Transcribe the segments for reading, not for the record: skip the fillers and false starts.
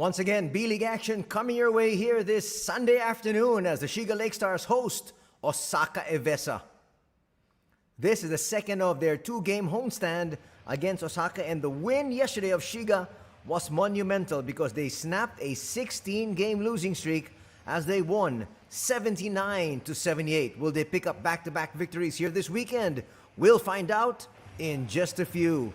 Once again, B-League action coming your way here this Sunday afternoon as the Shiga Lakestars host OSAKA EVESSA. This is the second of their two-game homestand against Osaka, and the win yesterday of Shiga was monumental because they snapped a 16-game losing streak as they won 79-78. Will they pick up back-to-back victories here this weekend? We'll find out in just a few.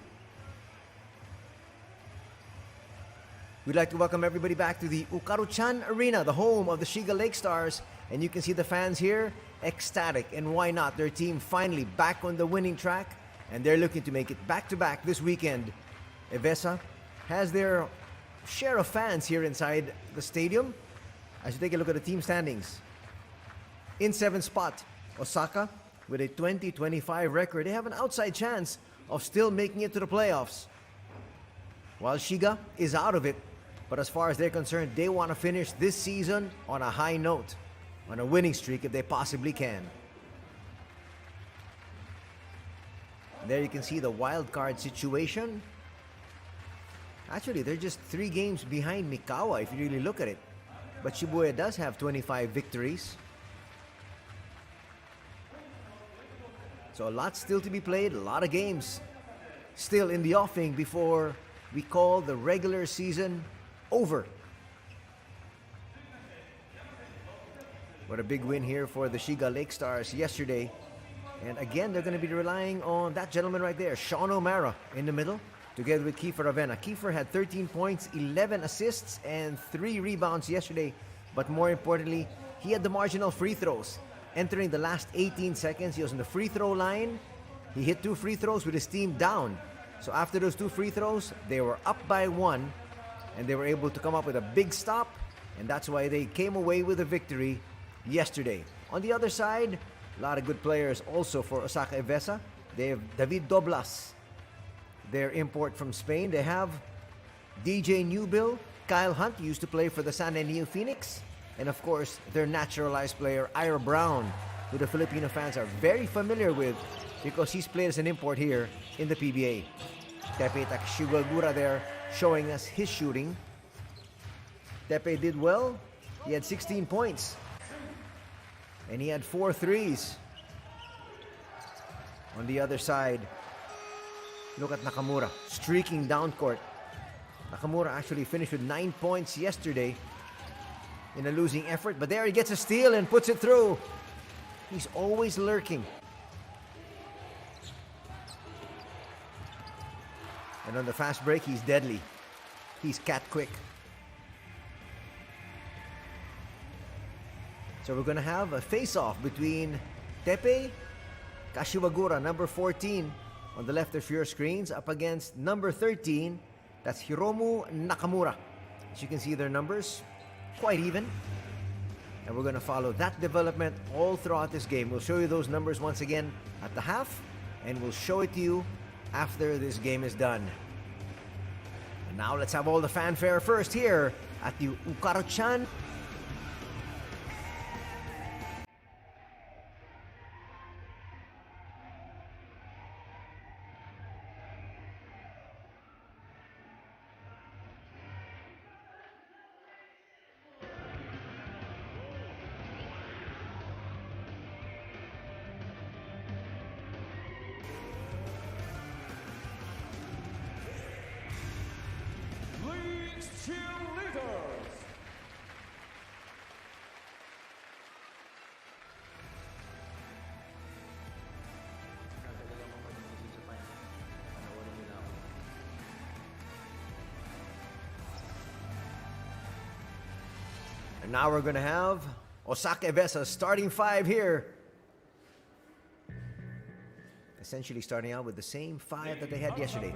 We'd like to welcome everybody back to the Ukaruchan Arena, the home of the Shiga Lakestars. And you can see the fans here ecstatic. And why not? Their team finally back on the winning track, and they're looking to make it back-to-back this weekend. EVESSA has their share of fans here inside the stadium. As you take a look at the team standings, in 7th spot, Osaka with a 20-25 record. They have an outside chance of still making it to the playoffs, while Shiga is out of it. But as far as they're concerned, they want to finish this season on a high note, on a winning streak if they possibly can. There you can see the wild card situation. Actually, they're just 3 games behind Mikawa if you really look at it. But Shibuya does have 25 victories. So a lot still to be played, a lot of games still in the offing before we call the regular season over. What a big win here for the Shiga Lakestars yesterday. And again, they're going to be relying on that gentleman right there, Sean O'Mara, in the middle, together with Kiefer Avena. Kiefer had 13 points, 11 assists, and 3 rebounds yesterday. But more importantly, he had the marginal free throws. Entering the last 18 seconds, he was on the free throw line. He hit 2 free throws with his team down. So after those 2 free throws, they were up by 1, and they were able to come up with a big stop, and that's why they came away with a victory yesterday. On the other side, a lot of good players also for OSAKA EVESSA. They have David Doblas, their import from Spain. They have DJ Newbill, Kyle Hunt, used to play for the San Antonio Phoenix, and of course their naturalized player Ira Brown, who the Filipino fans are very familiar with because he's played as an import here in the PBA. Tepe Takashigagura there showing us his shooting. Tepe did well. He had 16 points. And he had 4 threes. On the other side, look at Nakamura streaking down court. Nakamura actually finished with 9 points yesterday in a losing effort. But there he gets a steal and puts it through. He's always lurking. And on the fast break, he's deadly. He's cat quick. So we're going to have a face-off between Tepe Kashiwagura, number 14, on the left of your screens, up against number 13, that's Hiromu Nakamura. As you can see, their numbers quite even. And we're going to follow that development all throughout this game. We'll show you those numbers once again at the half, and we'll show it to you after this game is done. And now let's have all the fanfare first here at the Ukaruchan. And now we're going to have OSAKA EVESSA starting 5 here. Essentially starting out with the same 5 that they had yesterday.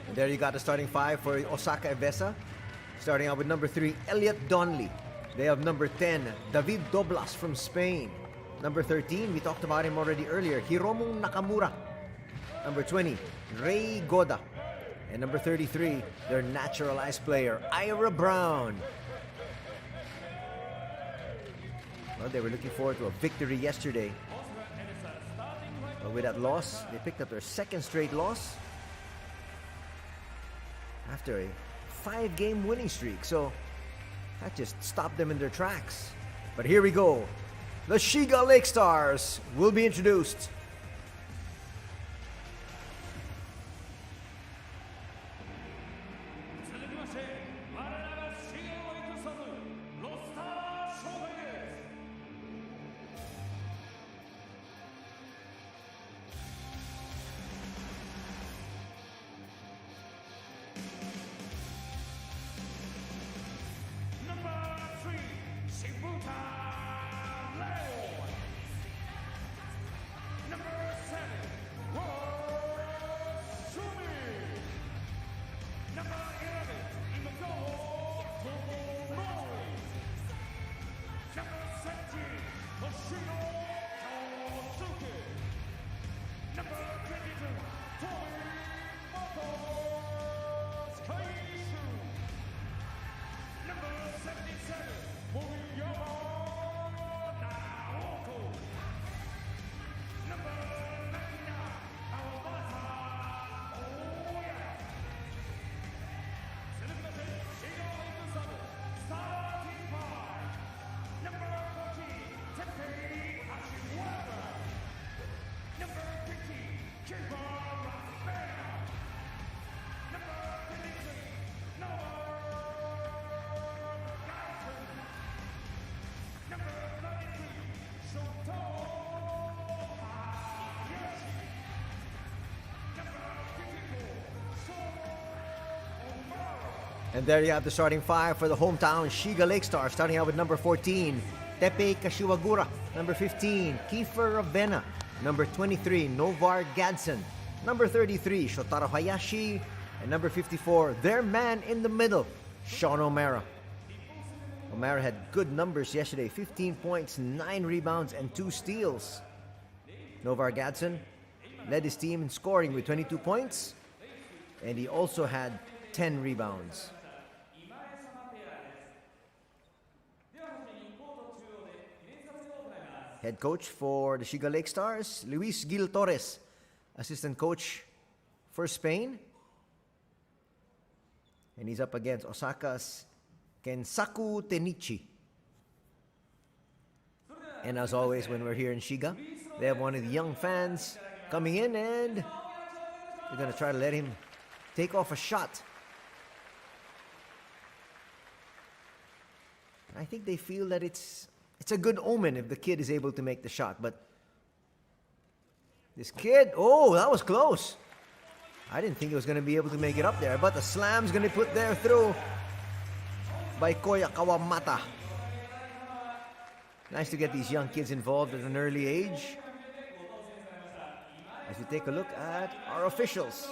And there you got the starting five for Osaka Evessa. Starting out with number 3, Elliot Donley. They have number 10, David Doblas from Spain. Number 13, we talked about him already earlier, Hiromu Nakamura. Number 20, Ray Goda. And number 33, their naturalized player, Ira Brown. Well, they were looking forward to a victory yesterday. But with that loss, they picked up their second straight loss after a 5-game winning streak. So that just stopped them in their tracks. But here we go. The Shiga Lakestars will be introduced. And there you have the starting five for the hometown Shiga Lakestars, starting out with number 14, Tepe Kashiwagura. Number 15, Kiefer Ravenna. Number 23, Novar Gadsden. Number 33, Shotaro Hayashi. And number 54, their man in the middle, Sean O'Mara. O'Mara had good numbers yesterday, 15 points, 9 rebounds, and 2 steals. Novar Gadsden led his team in scoring with 22 points, and he also had 10 rebounds. Head coach for the Shiga Lakestars, Luis Gil Torres. Assistant coach for Spain. And he's up against Osaka's Kensaku Tenichi. And as always, when we're here in Shiga, they have one of the young fans coming in, and they're going to try to let him take off a shot. I think they feel that it's a good omen if the kid is able to make the shot. But this kid, oh, that was close. I didn't think he was going to be able to make it up there. But the slam's going to be put there through by Koya Kawamata. Nice to get these young kids involved at an early age. As we take a look at our officials.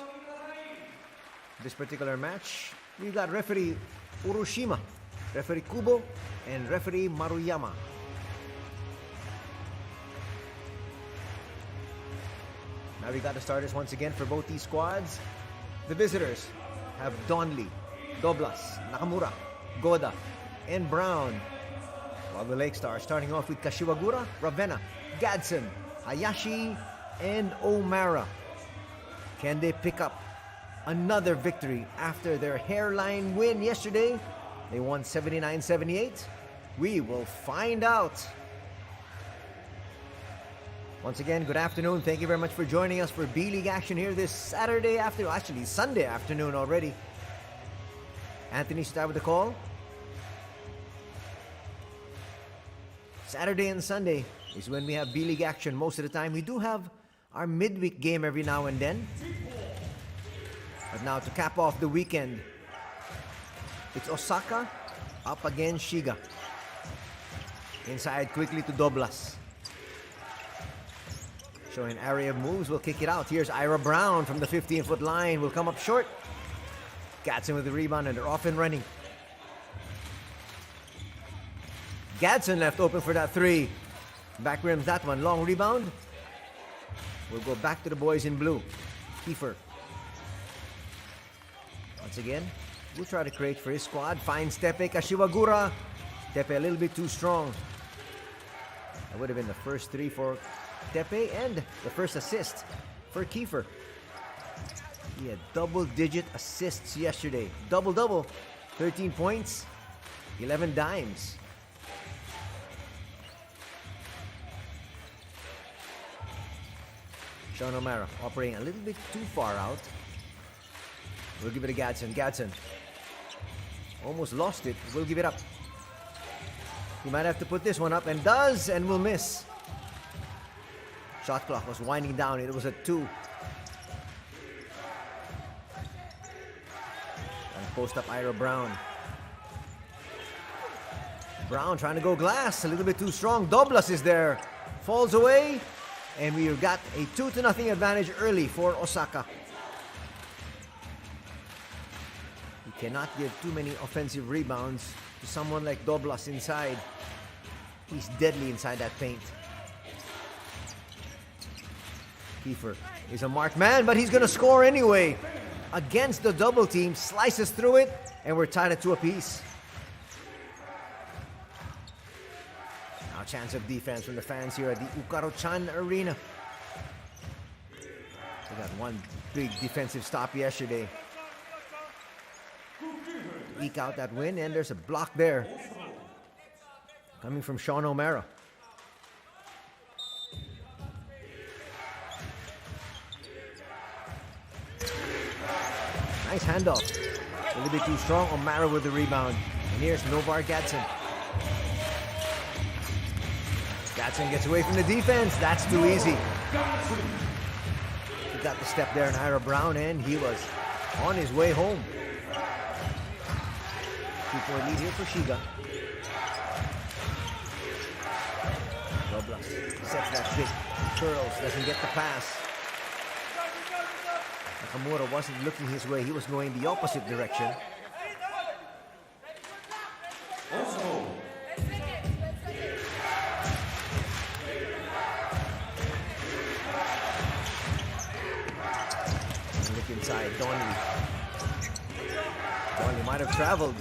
This particular match, we've got referee Urushima, referee Kubo, and referee Maruyama. Now we got the starters once again for both these squads. The visitors have Donley, Doblas, Nakamura, Goda, and Brown. While the Lakestars starting off with Kashiwagura, Ravenna, Gadsden, Hayashi, and O'Mara. Can they pick up another victory after their hairline win yesterday? They won 79-78. We will find out. Once again, good afternoon. Thank you very much for joining us for B-League action here this Saturday afternoon. Actually, Sunday afternoon already. Anthony, start with the call. Saturday and Sunday is when we have B-League action most of the time. We do have our midweek game every now and then. But now to cap off the weekend, it's Osaka up against Shiga. Inside quickly to Doblas. Showing an array of moves, will kick it out. Here's Ira Brown from the 15-foot line. Will come up short. Gadsden with the rebound, and they're off and running. Gadsden left open for that three. Back rims that one. Long rebound. We'll go back to the boys in blue. Kiefer. Once again, we'll try to create for his squad. Finds Tepe Kashiwagura. Tepe a little bit too strong. That would have been the first three for Tepe and the first assist for Kiefer. He had double-digit assists yesterday. Double-double. 13 points, 11 dimes. Sean O'Mara operating a little bit too far out. We'll give it to Gadsden. Gadsden almost lost it. We'll give it up. He might have to put this one up, and does, and will miss. Shot clock was winding down. It was at 2. And post up Ira Brown. Brown trying to go glass. A little bit too strong. Doblas is there. Falls away. And we've got a 2-0 advantage early for Osaka. You cannot give too many offensive rebounds to someone like Doblas inside. He's deadly inside that paint. Kiefer is a marked man, but he's going to score anyway. Against the double team, slices through it, and we're tied at 2 apiece. Now chance of defense from the fans here at the Ukaro-chan Arena. They got one big defensive stop yesterday to eke out that win, and there's a block there coming from Sean O'Mara. Nice handoff. A little bit too strong. O'Mara with the rebound. And here's Novar Gadsden. Gadsden gets away from the defense. That's too easy. He got the step there in Ira Brown, and he was on his way home. 2-point lead here for Shiga. Doblas sets that big curls, doesn't get the pass. Nakamura wasn't looking his way, he was going the opposite direction. And look inside, Donley. Donley might have traveled.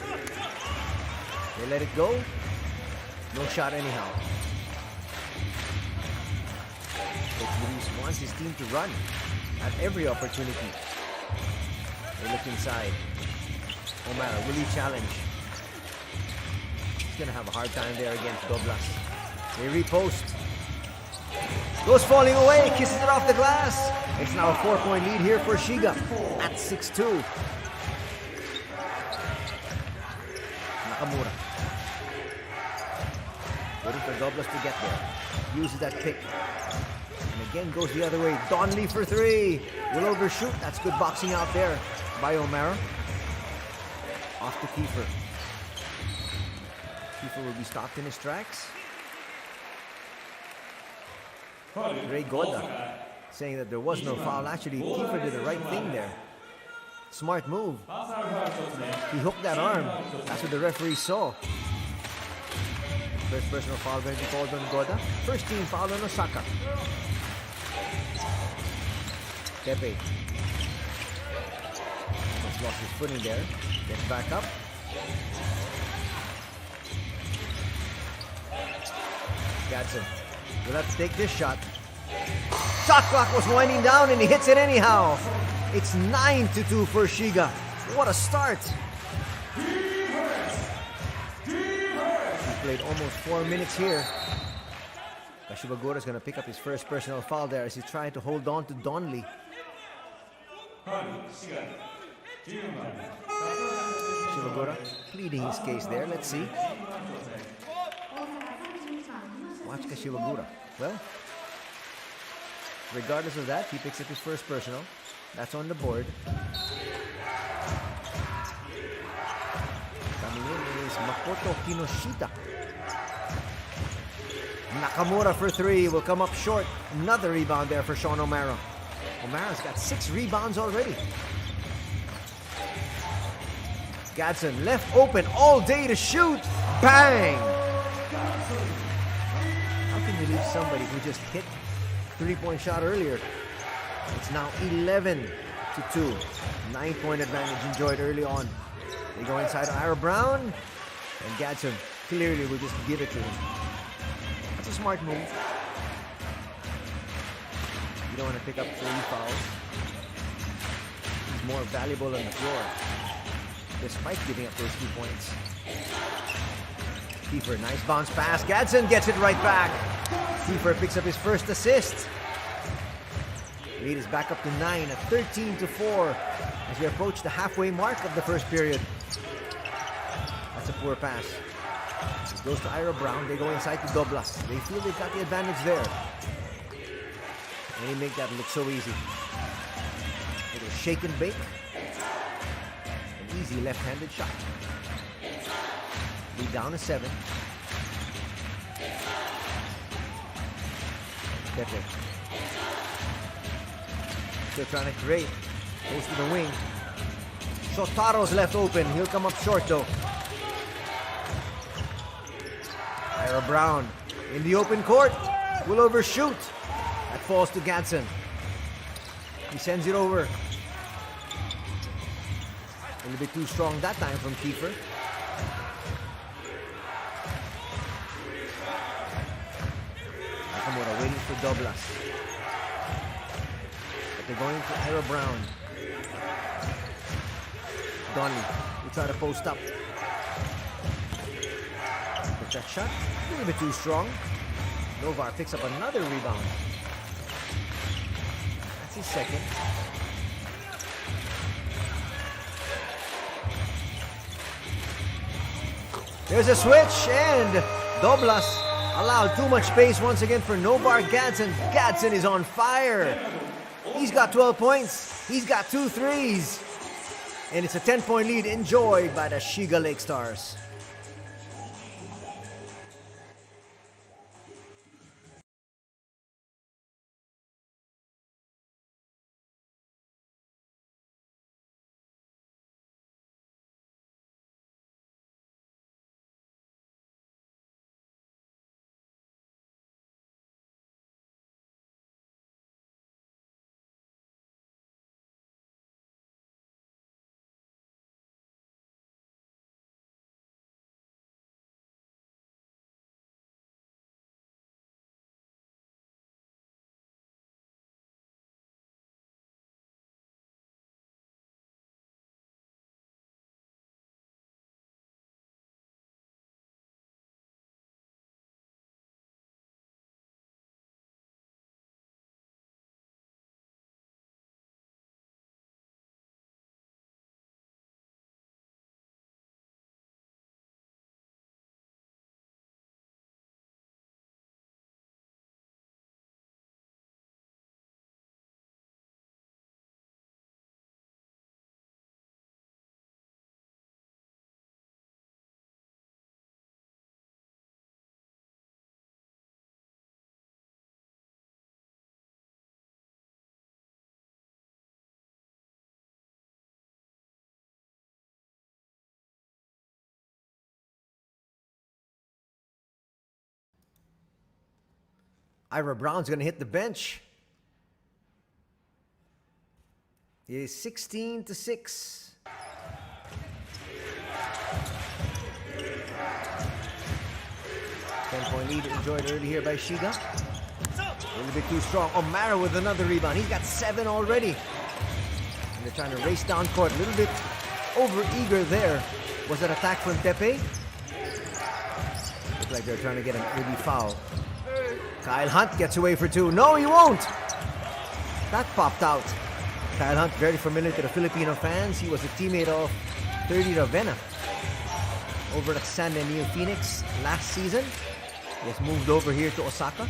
They let it go. No shot anyhow. Coach Luis wants his team to run at every opportunity. They look inside. O'Mara, will he challenge? He's gonna have a hard time there against Doblas. They repost. Goes falling away, kisses it off the glass. It's now a 4-point lead here for Shiga at 6-2. Nakamura. Waiting for Doblas to get there. Uses that pick. And again goes the other way. Donley for 3. Will overshoot. That's good boxing out there by O'Mara. Off to Kiefer. Kiefer will be stopped in his tracks. Ray Goda saying that there was no foul. Actually, Kiefer did the right thing there. Smart move. He hooked that arm. That's what the referee saw. First personal foul going to be called on Goda. First team foul on Osaka. Tepe. Almost lost his footing there. Gets back up. Gadsden will have to take this shot. Shot clock was winding down and he hits it anyhow. It's 9-2 for Shiga. What a start. He played almost 4 minutes here. Kashiwagura is going to pick up his first personal foul there as he's trying to hold on to Donley. Kashiwagura pleading his case there. Let's see. Watch Kashiwagura. Well, regardless of that, he picks up his first personal. That's on the board. Coming in is Makoto Kinoshita. Nakamura for 3 will come up short. Another rebound there for Sean O'Mara. O'Mara's got 6 rebounds already. Gadsden left open all day to shoot. Bang! How can you leave somebody who just hit three-point shot earlier? It's now 11-2. 9-point advantage enjoyed early on. They go inside Ira Brown, and Gadsden clearly will just give it to him. That's a smart move. You don't want to pick up 3 fouls. He's more valuable on the floor, despite giving up those 2 points. Kiefer, nice bounce pass. Gadsden gets it right back. Kiefer picks up his first assist. Lead is back up to 9 at 13-4 as we approach the halfway mark of the first period. That's a poor pass. It goes to Ira Brown. They go inside to Doblas. They feel they've got the advantage there. And they make that look so easy. Little shake and bake. An easy left-handed shot. Lead down to 7. Pepe. Still trying to create. Goes to the wing. Shotaro's left open. He'll come up short though. Ira Brown in the open court. Will overshoot. That falls to Gadsden. He sends it over. A little bit too strong that time from Kiefer. Nakamura waiting for Doblas. But they're going to Ira Brown. Donnie will try to post up. But that shot, a little bit too strong. Novar picks up another rebound. That's his second. There's a switch, and Doblas allowed too much space once again for Novar Gadsden. Gadsden is on fire. He's got 12 points. He's got 2 threes. And it's a 10-point lead enjoyed by the Shiga Lakestars. Ira Brown's going to hit the bench. It is 16-6. Ten-point lead enjoyed early here by Shiga. A little bit too strong. O'Mara with another rebound. He's got 7 already. And they're trying to race down court. A little bit over-eager there. Was that attack from Tepe? Looks like they're trying to get an early foul. Kyle Hunt gets away for 2. No, he won't. That popped out. Kyle Hunt, very familiar to the Filipino fans. He was a teammate of 30 Ravenna over at San Daniel Phoenix last season. He has moved over here to Osaka.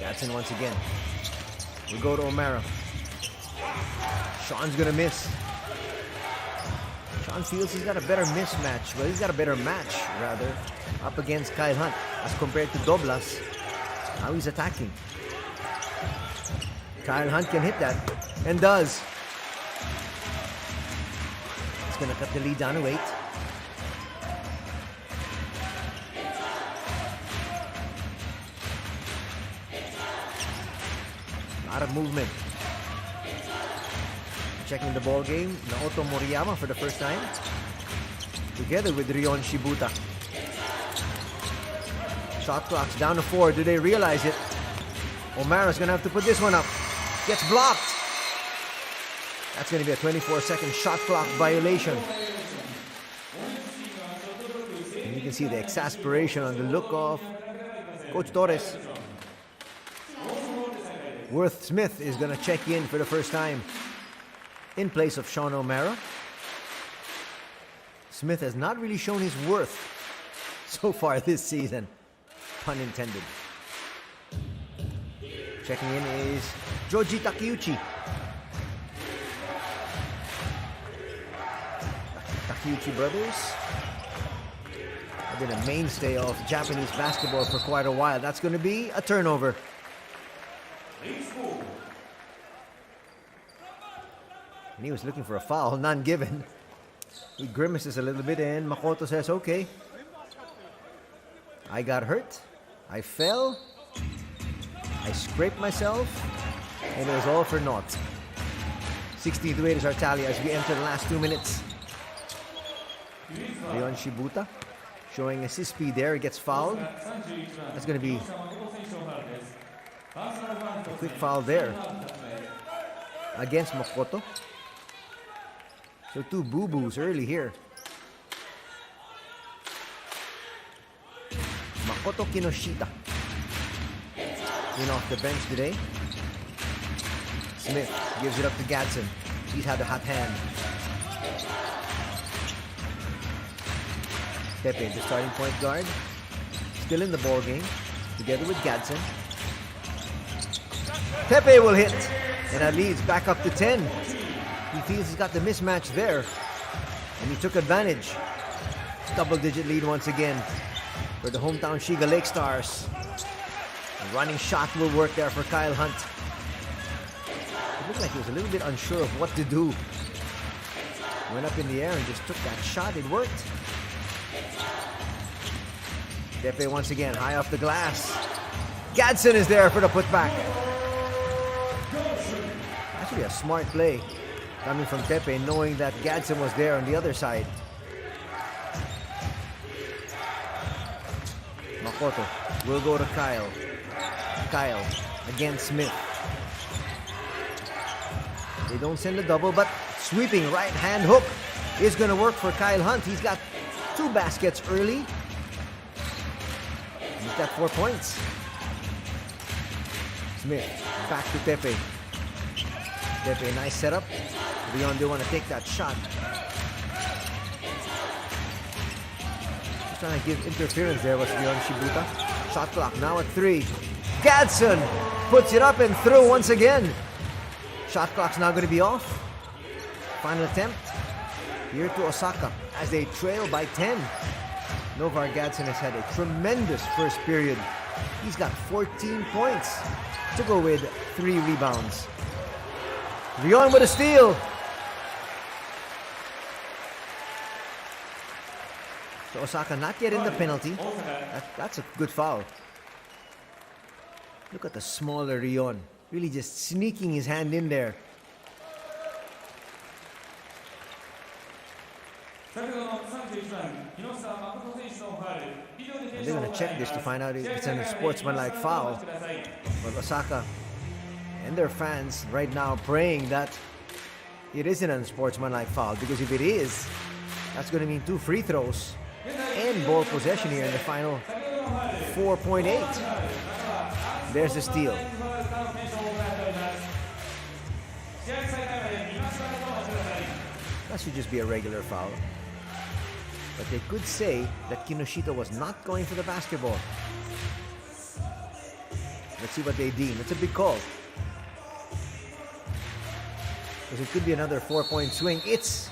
Gadsden once again. We go to O'Mara. Sean's gonna miss. Sean feels he's got a better mismatch. Well, he's got a better match, rather, up against Kyle Hunt as compared to Doblas. Now he's attacking. Kyle Hunt can hit that. And does. It's gonna cut the lead down to 8. A lot of movement. Checking the ball game, Naoto Moriyama for the first time, together with Rion Shibuta. Shot clock's down to 4. Do they realize it? O'Mara's gonna have to put this one up. Gets blocked. That's gonna be a 24-second shot clock violation. And you can see the exasperation on the look of Coach Torres. Worth Smith is gonna check in for the first time in place of Sean O'Mara. Smith has not really shown his worth so far this season. Pun intended. Checking in is Joji Takeuchi. Takeuchi brothers have been a mainstay of Japanese basketball for quite a while. That's going to be a turnover. And he was looking for a foul, none given. He grimaces a little bit and Makoto says, okay. I got hurt. I fell. I scraped myself. And it was all for naught. 16-8 is our tally as we enter the last 2 minutes. Rion Shibuta showing assist speed there. He gets fouled. That's going to be a quick foul there against Makoto. So 2 boo-boos early here. Makoto Kinoshita in off the bench today. Smith gives it up to Gadsden. He's had a hot hand. Pepe, the starting point guard, still in the ball game, together with Gadsden. Pepe will hit, and that leads back up to 10. He feels he's got the mismatch there, and he took advantage. Double-digit lead once again for the hometown Shiga Lakestars. A running shot will work there for Kyle Hunt. It looked like he was a little bit unsure of what to do. Went up in the air and just took that shot. It worked. Pepe once again, high off the glass. Gadsden is there for the putback. Actually a smart play coming from Pepe, knowing that Gadsden was there on the other side. Makoto will go to Kyle. Kyle against Smith. They don't send a double, but sweeping right hand hook is going to work for Kyle Hunt. He's got 2 baskets early. He's got 4 points. Smith back to Pepe. Pepe, nice setup. Leon didn't want to take that shot. Just trying to give interference there was Leon Shibuta. Shot clock now at 3. Gadsden puts it up and through once again. Shot clock's now going to be off. Final attempt here to Osaka as they trail by 10. Novar Gadsden has had a tremendous first period. He's got 14 points to go with 3 rebounds. Leon with a steal. So Osaka not yet in the penalty. That's a good foul. Look at the smaller Rion. Really just sneaking his hand in there. And they're going to check this to find out if it's a sportsmanlike foul. But Osaka and their fans right now praying that it isn't a sportsmanlike foul, because if it is, that's going to mean 2 free throws and ball possession here in the final 4.8. There's the steal. That should just be a regular foul. But they could say that Kinoshita was not going for the basketball. Let's see what they deem. It's a big call. Because it could be another 4-point swing. It's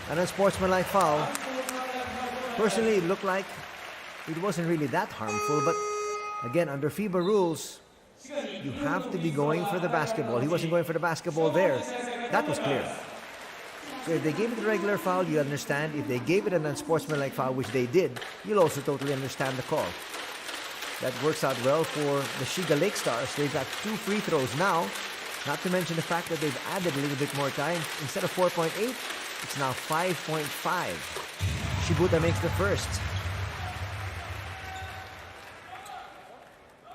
an unsportsmanlike foul. Personally, it looked like it wasn't really that harmful, but again, under FIBA rules, You have to be going for the basketball. He wasn't going for the basketball there. That was clear. So if they gave it a regular foul, you understand. If they gave it an unsportsmanlike foul, which they did, you'll also totally understand the call. That works out well for the Shiga Lakestars. They've got 2 free throws now. Not to mention the fact that they've added a little bit more time. Instead of 4.8, it's now 5.5. Shibuta makes the first.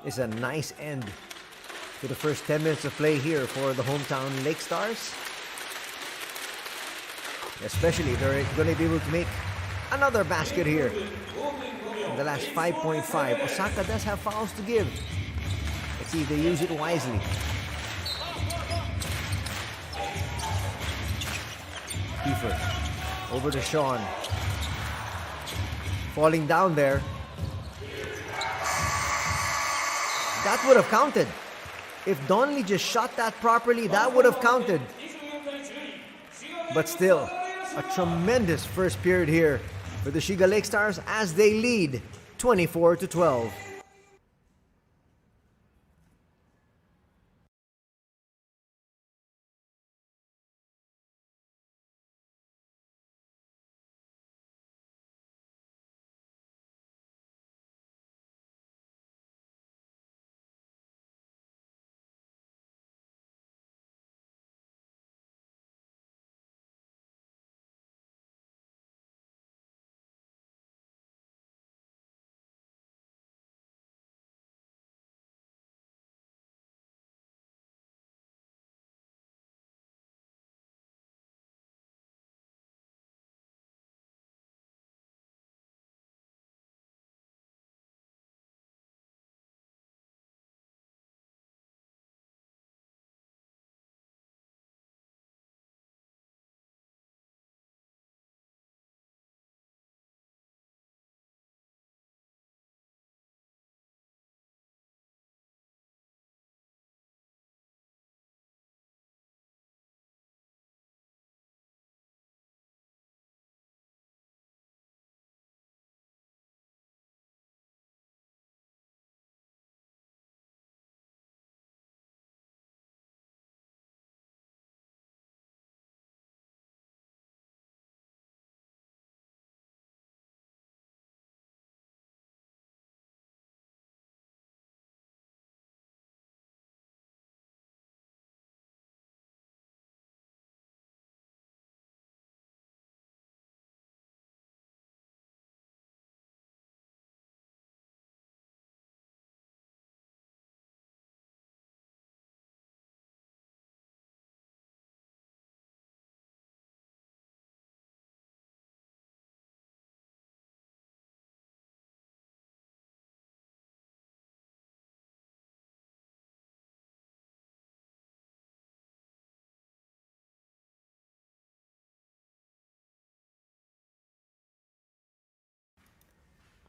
It's a nice end to the first 10 minutes of play here for the hometown Lake Stars. Especially if they're going to be able to make another basket here. In the last 5.5. Osaka does have fouls to give. Let's see if they use it wisely. Kiefer over to Sean. Falling down there. That would have counted. If Donnelly just shot that properly, that would have counted. But still, a tremendous first period here for the Shiga Lakestars as they lead 24-12.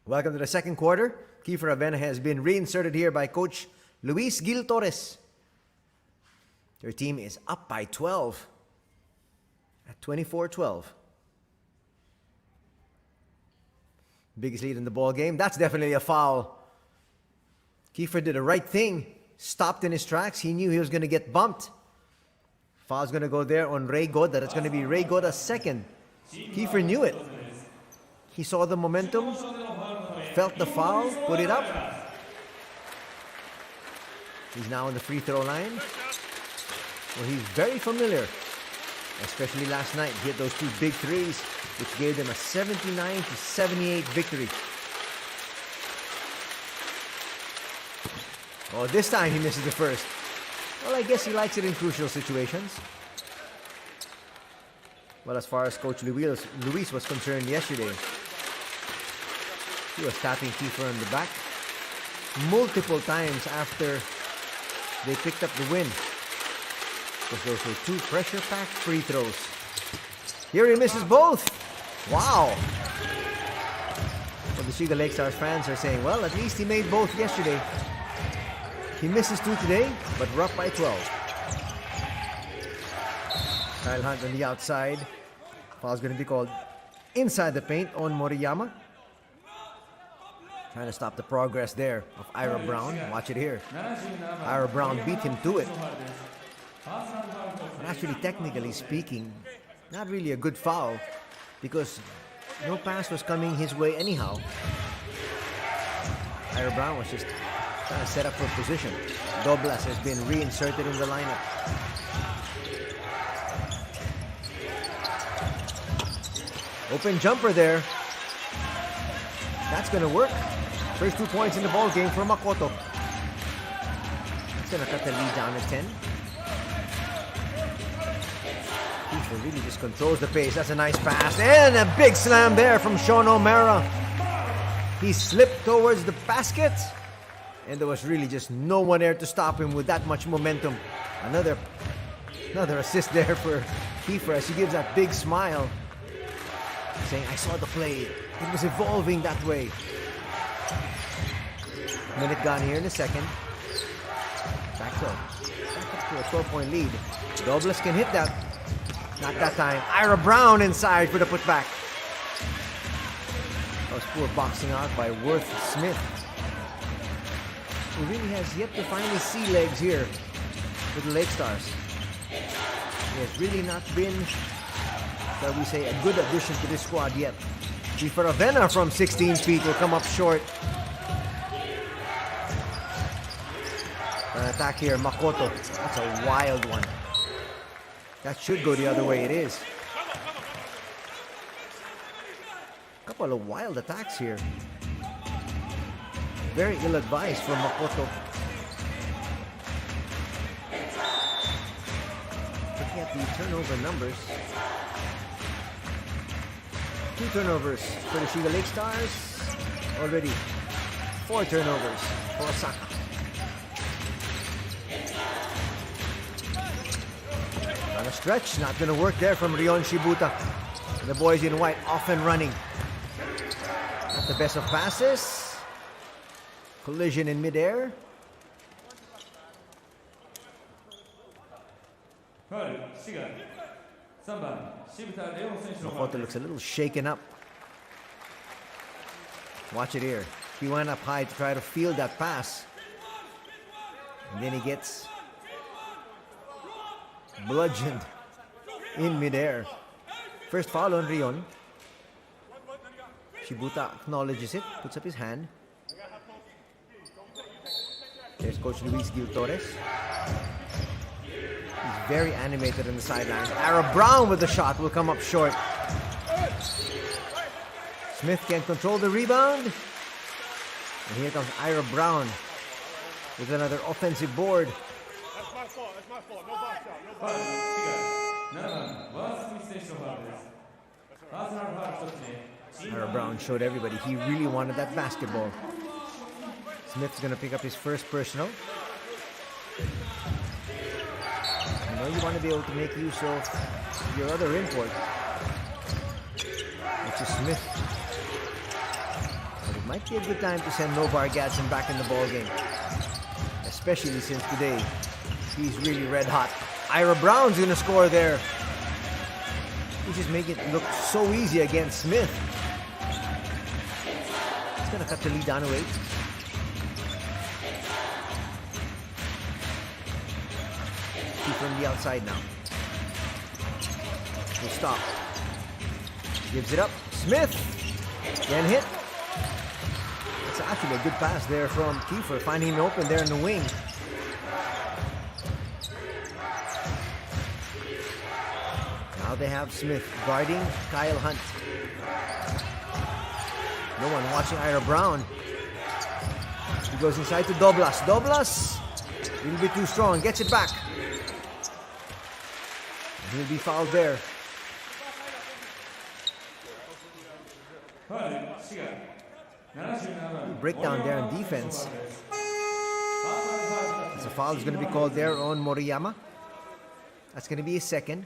Welcome to the second quarter. Kiefer Avena has been reinserted here by Coach Luis Gil Torres. Their team is up by 12 at 24-12. Biggest lead in the ball game. That's definitely a foul. Kiefer did the right thing. Stopped in his tracks. He knew he was going to get bumped. Foul's going to go there on Ray Goda. That's going to be Ray Goda's second. Kiefer knew it. He saw the momentum, felt the foul, put it up. He's now on the free throw line. Well, he's very familiar, especially last night. He hit those 2 big threes, which gave them a 79-78 victory. Oh, this time he misses the first. Well, I guess he likes it in crucial situations. Well, as far as Coach Luis was concerned yesterday, he was tapping Kiefer on the back multiple times after they picked up the win. Because those were 2 pressure-packed free throws. Here he misses both. Wow. Well, the Shiga Lakestars fans are saying, well, at least he made both yesterday. He misses 2 today, but we're up by 12. Kyle Hunt on the outside. Foul's going to be called inside the paint on Moriyama. Trying to stop the progress there of Ira Brown. Watch it here. Ira Brown beat him to it. And actually, technically speaking, not really a good foul because no pass was coming his way anyhow. Ira Brown was just trying to set up for position. Doblas has been reinserted in the lineup. Open jumper there. That's going to work. First 2 points in the ball game for Makoto. It's going to cut the lead down to 10. Kiefer really just controls the pace. That's a nice pass. And a big slam there from Sean O'Mara. He slipped towards the basket. And there was really just no one there to stop him with that much momentum. Another assist there for Kiefer as he gives that big smile. Saying, I saw the play. It was evolving that way. Minute gone here in the second. Back up to a 12-point lead. Douglas can hit that. Not that time. Ira Brown inside for the putback. That was poor boxing out by Worth Smith. He really has yet to finally see legs here with the Lake Stars. He has really not been, shall we say, a good addition to this squad yet. Kiefer Avena from 16 feet will come up short. An attack here, Makoto. That's a wild one. That should go the other way. It is. Couple of wild attacks here. Very ill-advised from Makoto. Looking at the turnover numbers. 2 turnovers for the Shiga Lake Stars. Already 4 turnovers for Osaka. On a stretch, not going to work there from Rion Shibuta. The boys in white off and running. Not the best of passes. Collision in midair. Makoto looks a little shaken up. Watch it here. He went up high to try to field that pass. And then he gets bludgeoned in midair. First foul on Rion. Shibuta acknowledges it, puts up his hand. There's Coach Luis Gil Torres. He's very animated on the sidelines. Ira Brown with the shot will come up short. Smith can't control the rebound. And here comes Ira Brown with another offensive board. That's my fault. No box shot. Ira Brown showed everybody he really wanted that basketball. Smith's going to pick up his first personal. You know you want to be able to make use of your other import, which is Smith. But it might be a good time to send Novar Gadsden back in the ball game, especially since today he's really red hot. Ira Brown's going to score there. He's just making it look so easy against Smith. He's going to cut the lead down to 8. From the outside now. Will stop. Gives it up. Smith can hit. It's actually a good pass there from Kiefer, finding him open there in the wing. Now they have Smith guarding Kyle Hunt. No one watching Ira Brown. He goes inside to Doblas. Doblas, a little bit too strong, gets it back. He'll be fouled there. Breakdown there on defense. As a foul is going to be called there on Moriyama. That's going to be a second.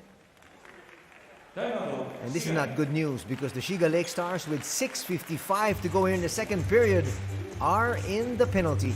And this is not good news because the Shiga Lake Stars, with 6:55 to go in the second period, are in the penalty.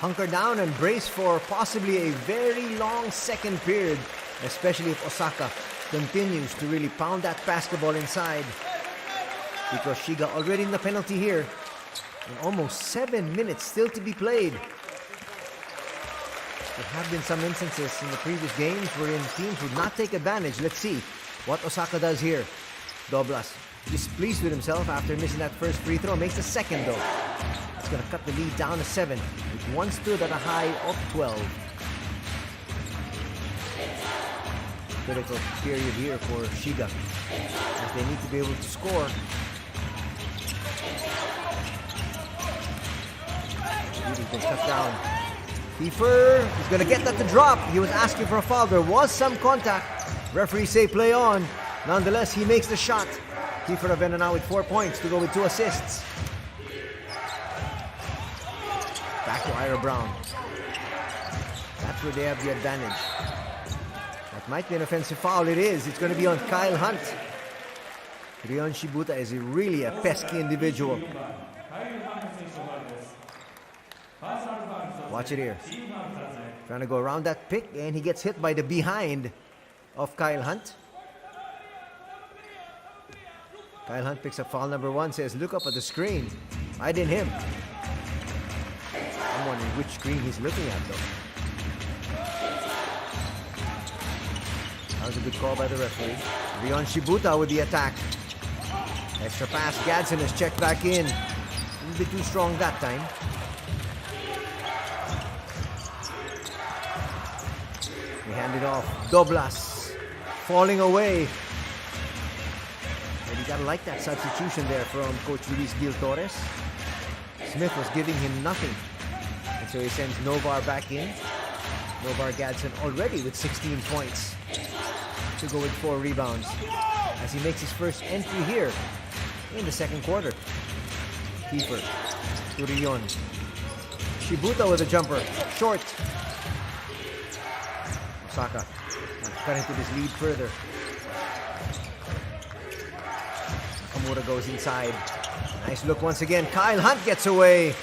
hunker down and brace for possibly a very long second period, especially if Osaka continues to really pound that basketball inside. Because Shiga already in the penalty here. And almost 7 minutes still to be played. There have been some instances in the previous games wherein teams would not take advantage. Let's see what Osaka does here. Doblas displeased with himself after missing that first free throw. Makes the second though. It's going to cut the lead down to 7. It once stood at a high of 12. Critical period here for Shiga, as they need to be able to score. Really can cut down. Kiefer is going to get that to drop. He was asking for a foul. There was some contact. Referees say play on. Nonetheless, he makes the shot. Kiefer Avena now with 4 points to go with 2 assists. Back to Ira Brown. That's where they have the advantage. That might be an offensive foul. It is. It's going to be on Kyle Hunt. Rion Shibuta is really a pesky individual. Watch it here. Trying to go around that pick, and he gets hit by the behind of Kyle Hunt. Kyle Hunt picks up foul number 1, says, look up at the screen. I didn't him. I'm wondering which screen he's looking at, though. That was a good call by the referee. Rion Shibuta with the attack. Extra pass. Gadsden is checked back in. A little bit too strong that time. They hand it off. Doblas falling away. And you gotta like that substitution there from Coach Luis Gil Torres. Smith was giving him nothing. And so he sends Novar back in. Novar Gadsden already with 16 points. To go with 4 rebounds. As he makes his first entry here in the second quarter. Kiefer to Rion. Shibuta with a jumper. Short. Osaka cut into this lead further. Nakamura goes inside. Nice look once again. Kyle Hunt gets away.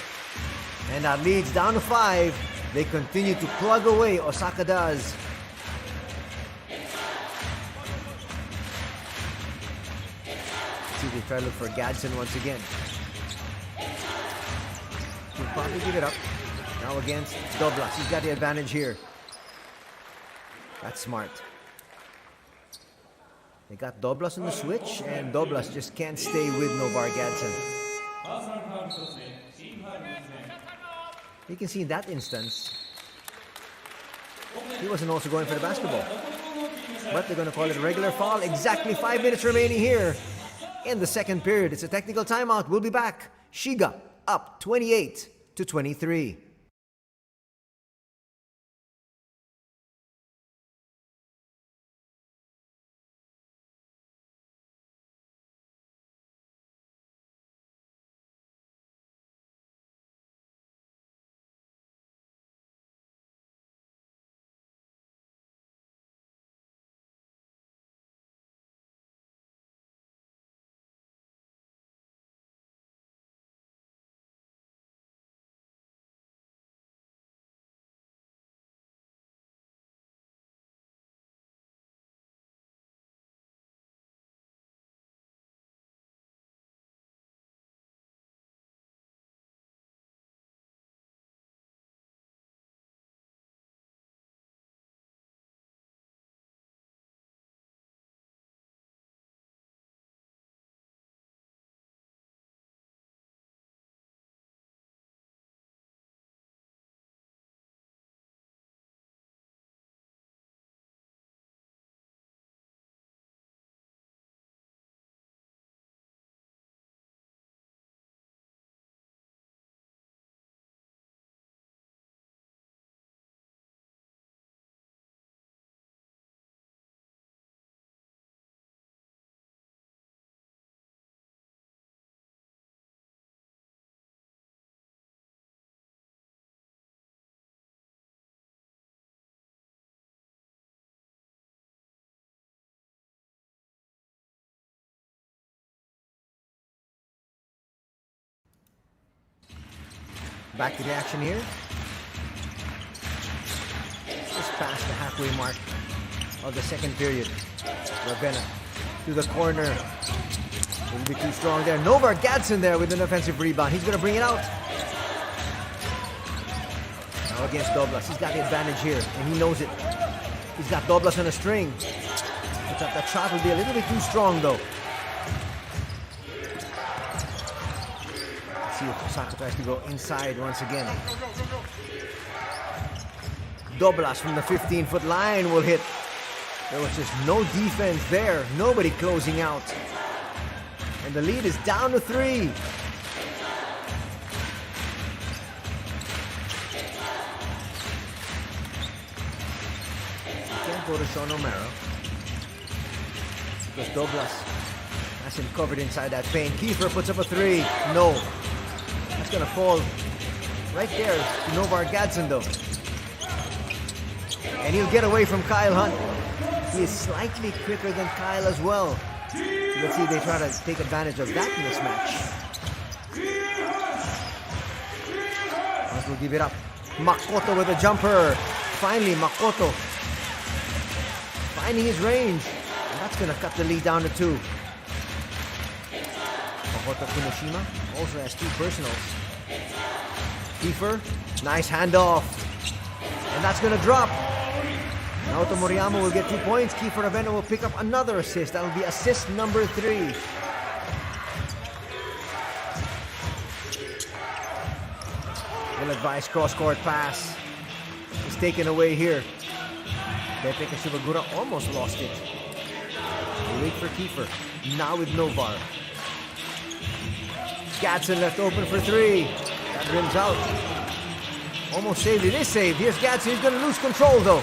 And that leads down to 5. They continue to plug away. Osaka does. See, they try to look for Gadsden once again. He'll probably give it up. Now against Doblas. He's got the advantage here. That's smart. They got Doblas on the switch, and Doblas just can't stay with Novar Gadsden. You can see in that instance, he wasn't also going for the basketball. But they're going to call it a regular foul. Exactly 5 minutes remaining here in the second period. It's a technical timeout. We'll be back. Shiga up 28-23. Back to the action here. past the halfway mark of the second period. Ravenna to the corner. A little bit too strong there. Novar Gadsden there with an offensive rebound. He's going to bring it out. Now against Doblas. He's got the advantage here, and he knows it. He's got Doblas on a string. That shot will be a little bit too strong, though. Let's see if Osaka tries to go inside once again. Doblas from the 15-foot line will hit. There was just no defense there. Nobody closing out. And the lead is down to 3. Can't go to Sean O'Mara. Because Doblas has him covered inside that paint. Kiefer puts up a 3. No. That's going to fall right there to Novar Gadsden, though. And he'll get away from Kyle Hunt. He is slightly quicker than Kyle as well. So let's see if they try to take advantage of that mismatch. Hunt will give it up. Makoto with a jumper. Finally, Makoto finding his range. And that's going to cut the lead down to 2. Makoto Kunoshima also has 2 personals. Kiefer, nice handoff. And that's going to drop. Naoto Moriyama will get 2 points. Kiefer Ravenna will pick up another assist. That will be assist number 3. Ill-advised cross-court pass is taken away here. Pepe Kashibagura almost lost it. They wait for Kiefer. Now with Novar. Gadsden left open for 3. That rims out. Almost saved. It is saved. Here's Gadsden. He's going to lose control, though.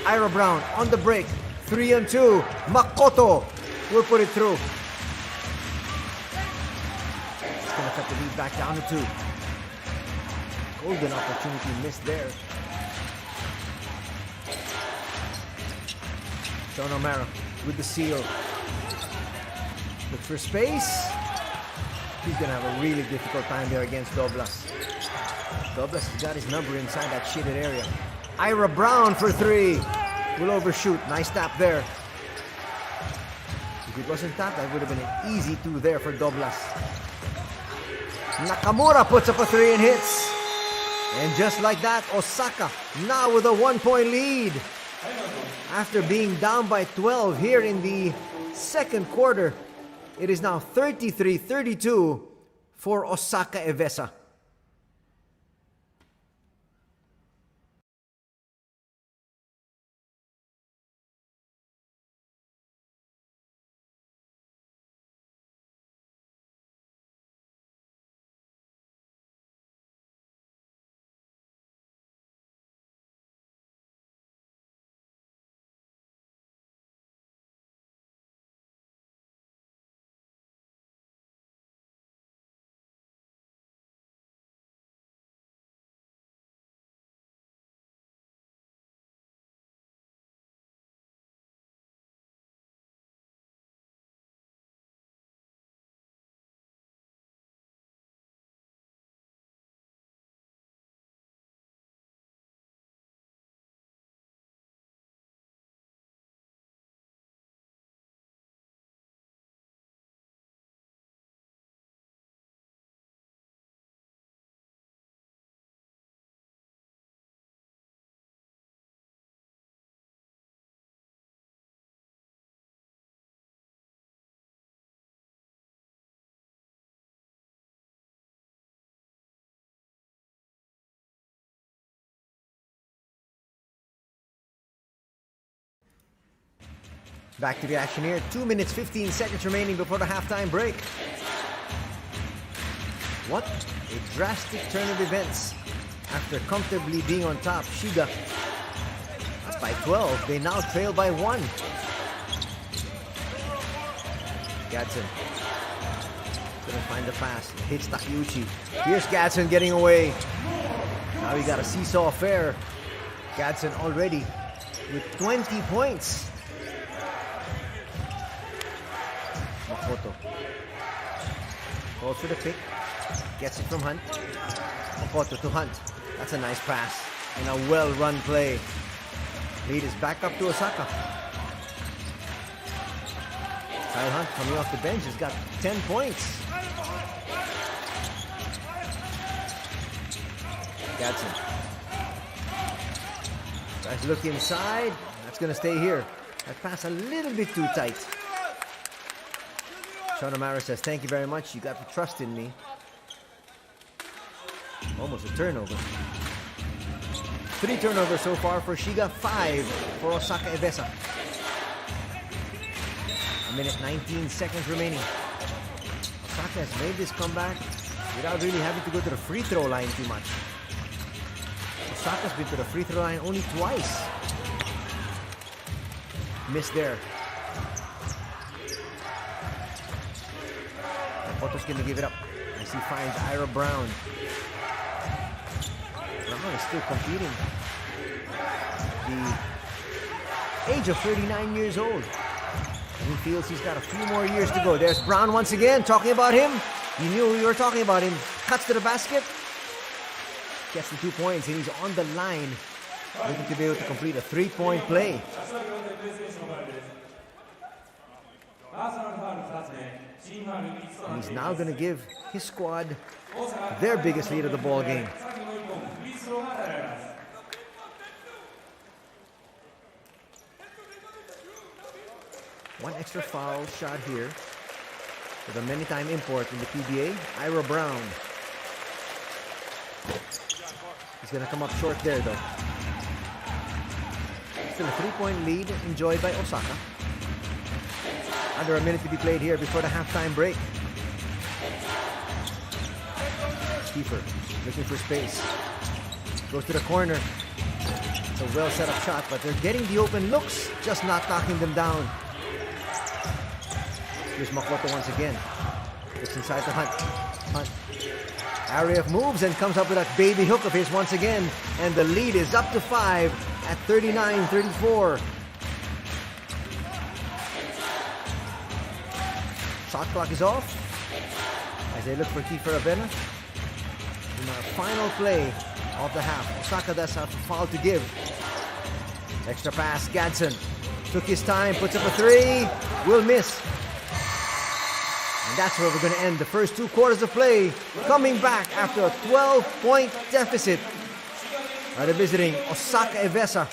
Ira Brown on the break. 3 and 2. Makoto will put it through. It's going to cut the lead back down to 2. Golden opportunity missed there. Sean O'Mara with the seal. Look for space. He's going to have a really difficult time there against Doblas. Doblas has got his number inside that shaded area. Ira Brown for 3. Will overshoot. Nice tap there. If it wasn't tapped, that would have been an easy 2 there for Doblas. Nakamura puts up a 3 and hits. And just like that, Osaka now with a 1-point lead. After being down by 12 here in the second quarter, it is now 33-32 for Osaka Evessa. Back to the action here. 2 minutes, 15 seconds remaining before the halftime break. What a drastic turn of events. After comfortably being on top, Shiga up by 12. They now trail by 1. Gadsden couldn't find the pass. Hits Takeuchi. Here's Gadsden getting away. Now we got a seesaw affair. Gadsden already with 20 points. Makoto goes for the pick, gets it from Hunt. Makoto to Hunt. That's a nice pass and a well-run play. Lead is back up to Osaka. Kyle Hunt coming off the bench has got 10 points. Gadsden. Tries to look inside. That's going to stay here. That pass a little bit too tight. Shonomara says, thank you very much. You got the trust in me. Almost a turnover. 3 turnovers so far for Shiga, 5 for Osaka Evessa. A minute 19 seconds remaining. Osaka has made this comeback without really having to go to the free throw line too much. Osaka's been to the free throw line only twice. Missed there. Makoto's going to give it up as he finds Ira Brown. Brown is still competing. The age of 39 years old. And he feels he's got a few more years to go. There's Brown once again, talking about him. You knew we were talking about him. Cuts to the basket. Gets the 2 points, and he's on the line. Looking to be able to complete a 3-point play. And he's now going to give his squad their biggest lead of the ball game. One extra foul shot here for the many-time import in the PBA, Ira Brown. He's going to come up short there, though. Still a 3-point lead enjoyed by Osaka. Under a minute to be played here before the halftime break. Kiefer looking for space. Goes to the corner. It's a well set up shot, but they're getting the open looks, just not knocking them down. Here's Makoto once again. Looks inside to Hunt. Hunt. Area of moves and comes up with that baby hook of his once again. And the lead is up to 5 at 39-34. Shot clock is off as they look for Kiefer Avena. In our final play of the half, Osaka does have a foul to give. Extra pass, Gadsden took his time, puts up a 3, will miss. And that's where we're going to end the first 2 quarters of play, coming back after a 12-point deficit by the visiting Osaka Evessa.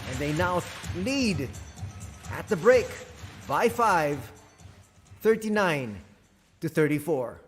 And they now lead at the break by 5, 39-34.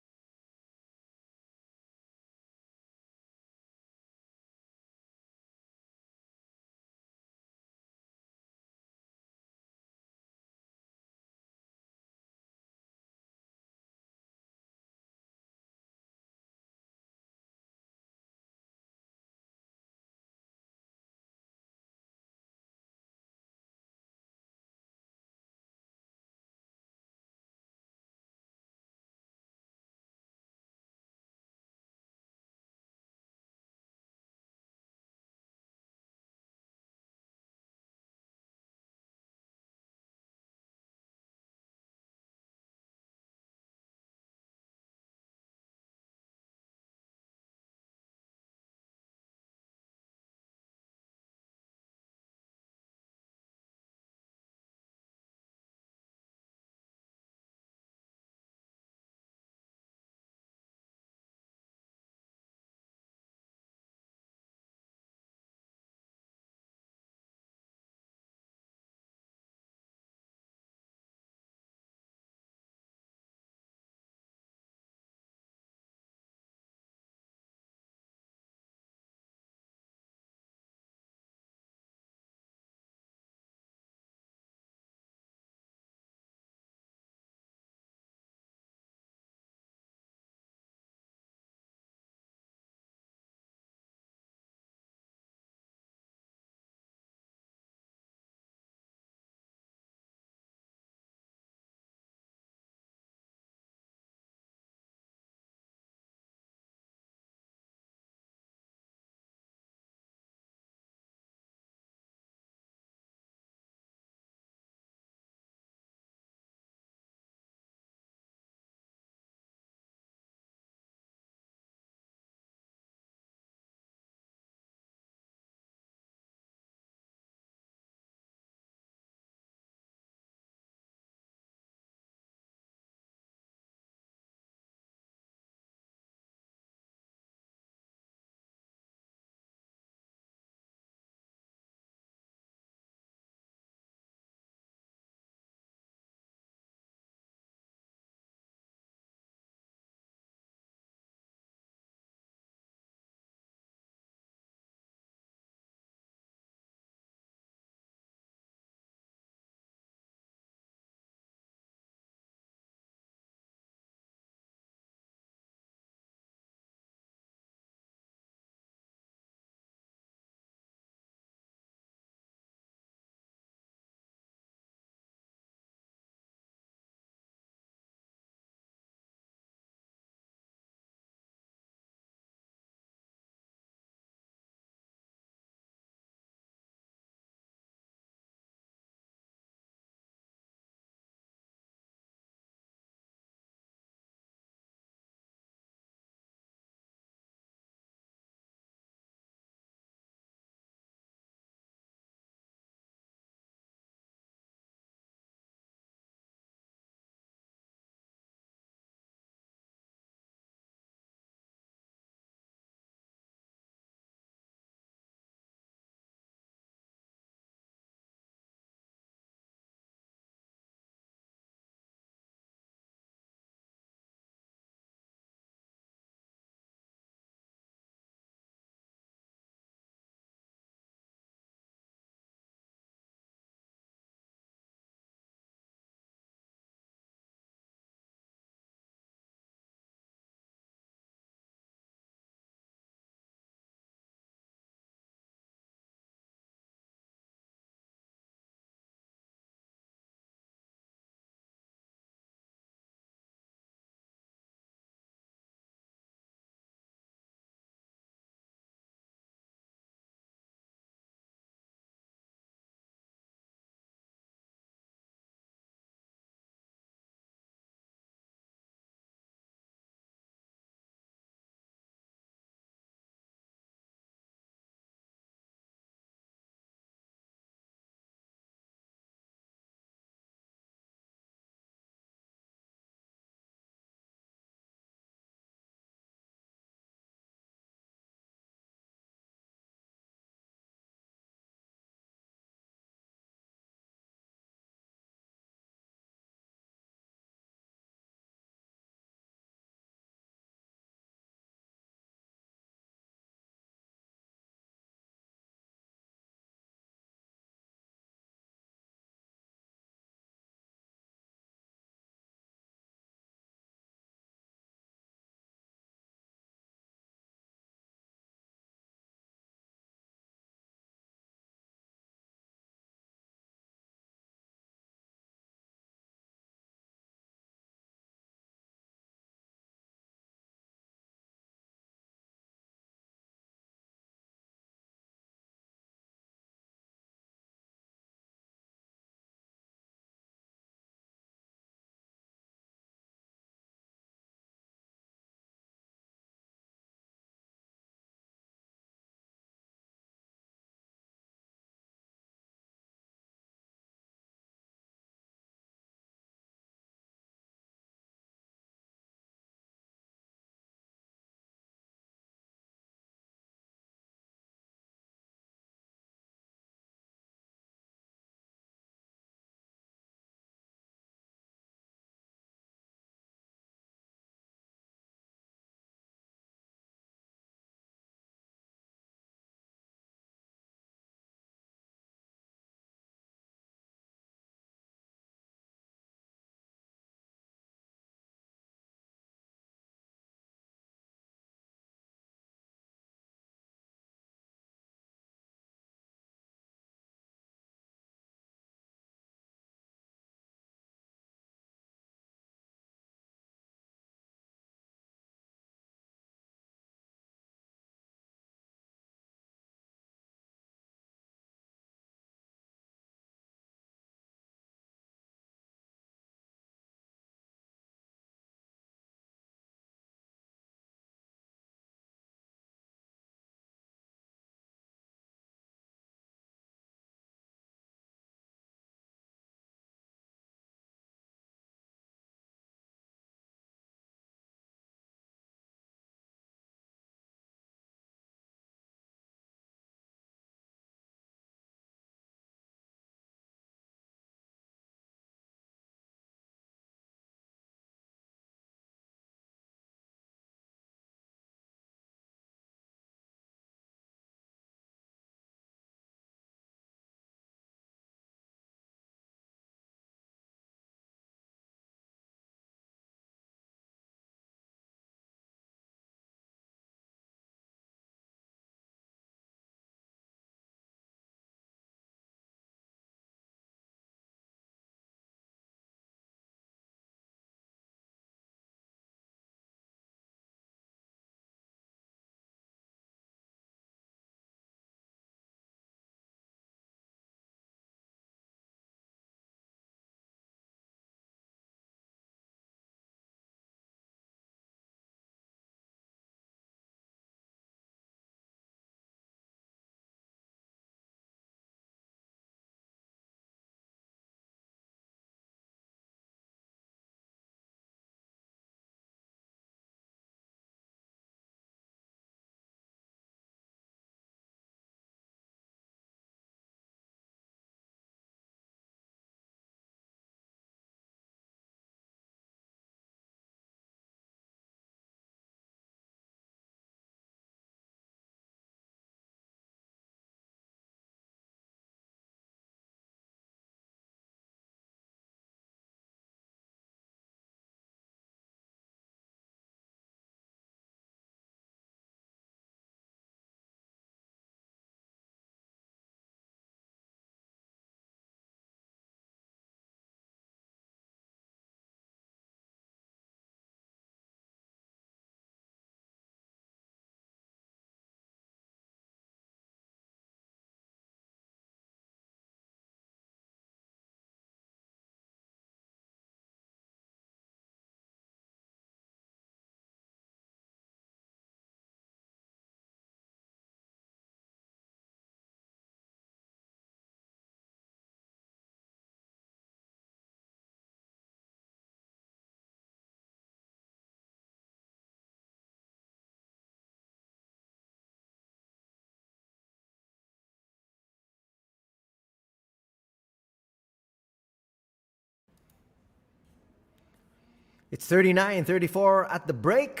It's 39-34 at the break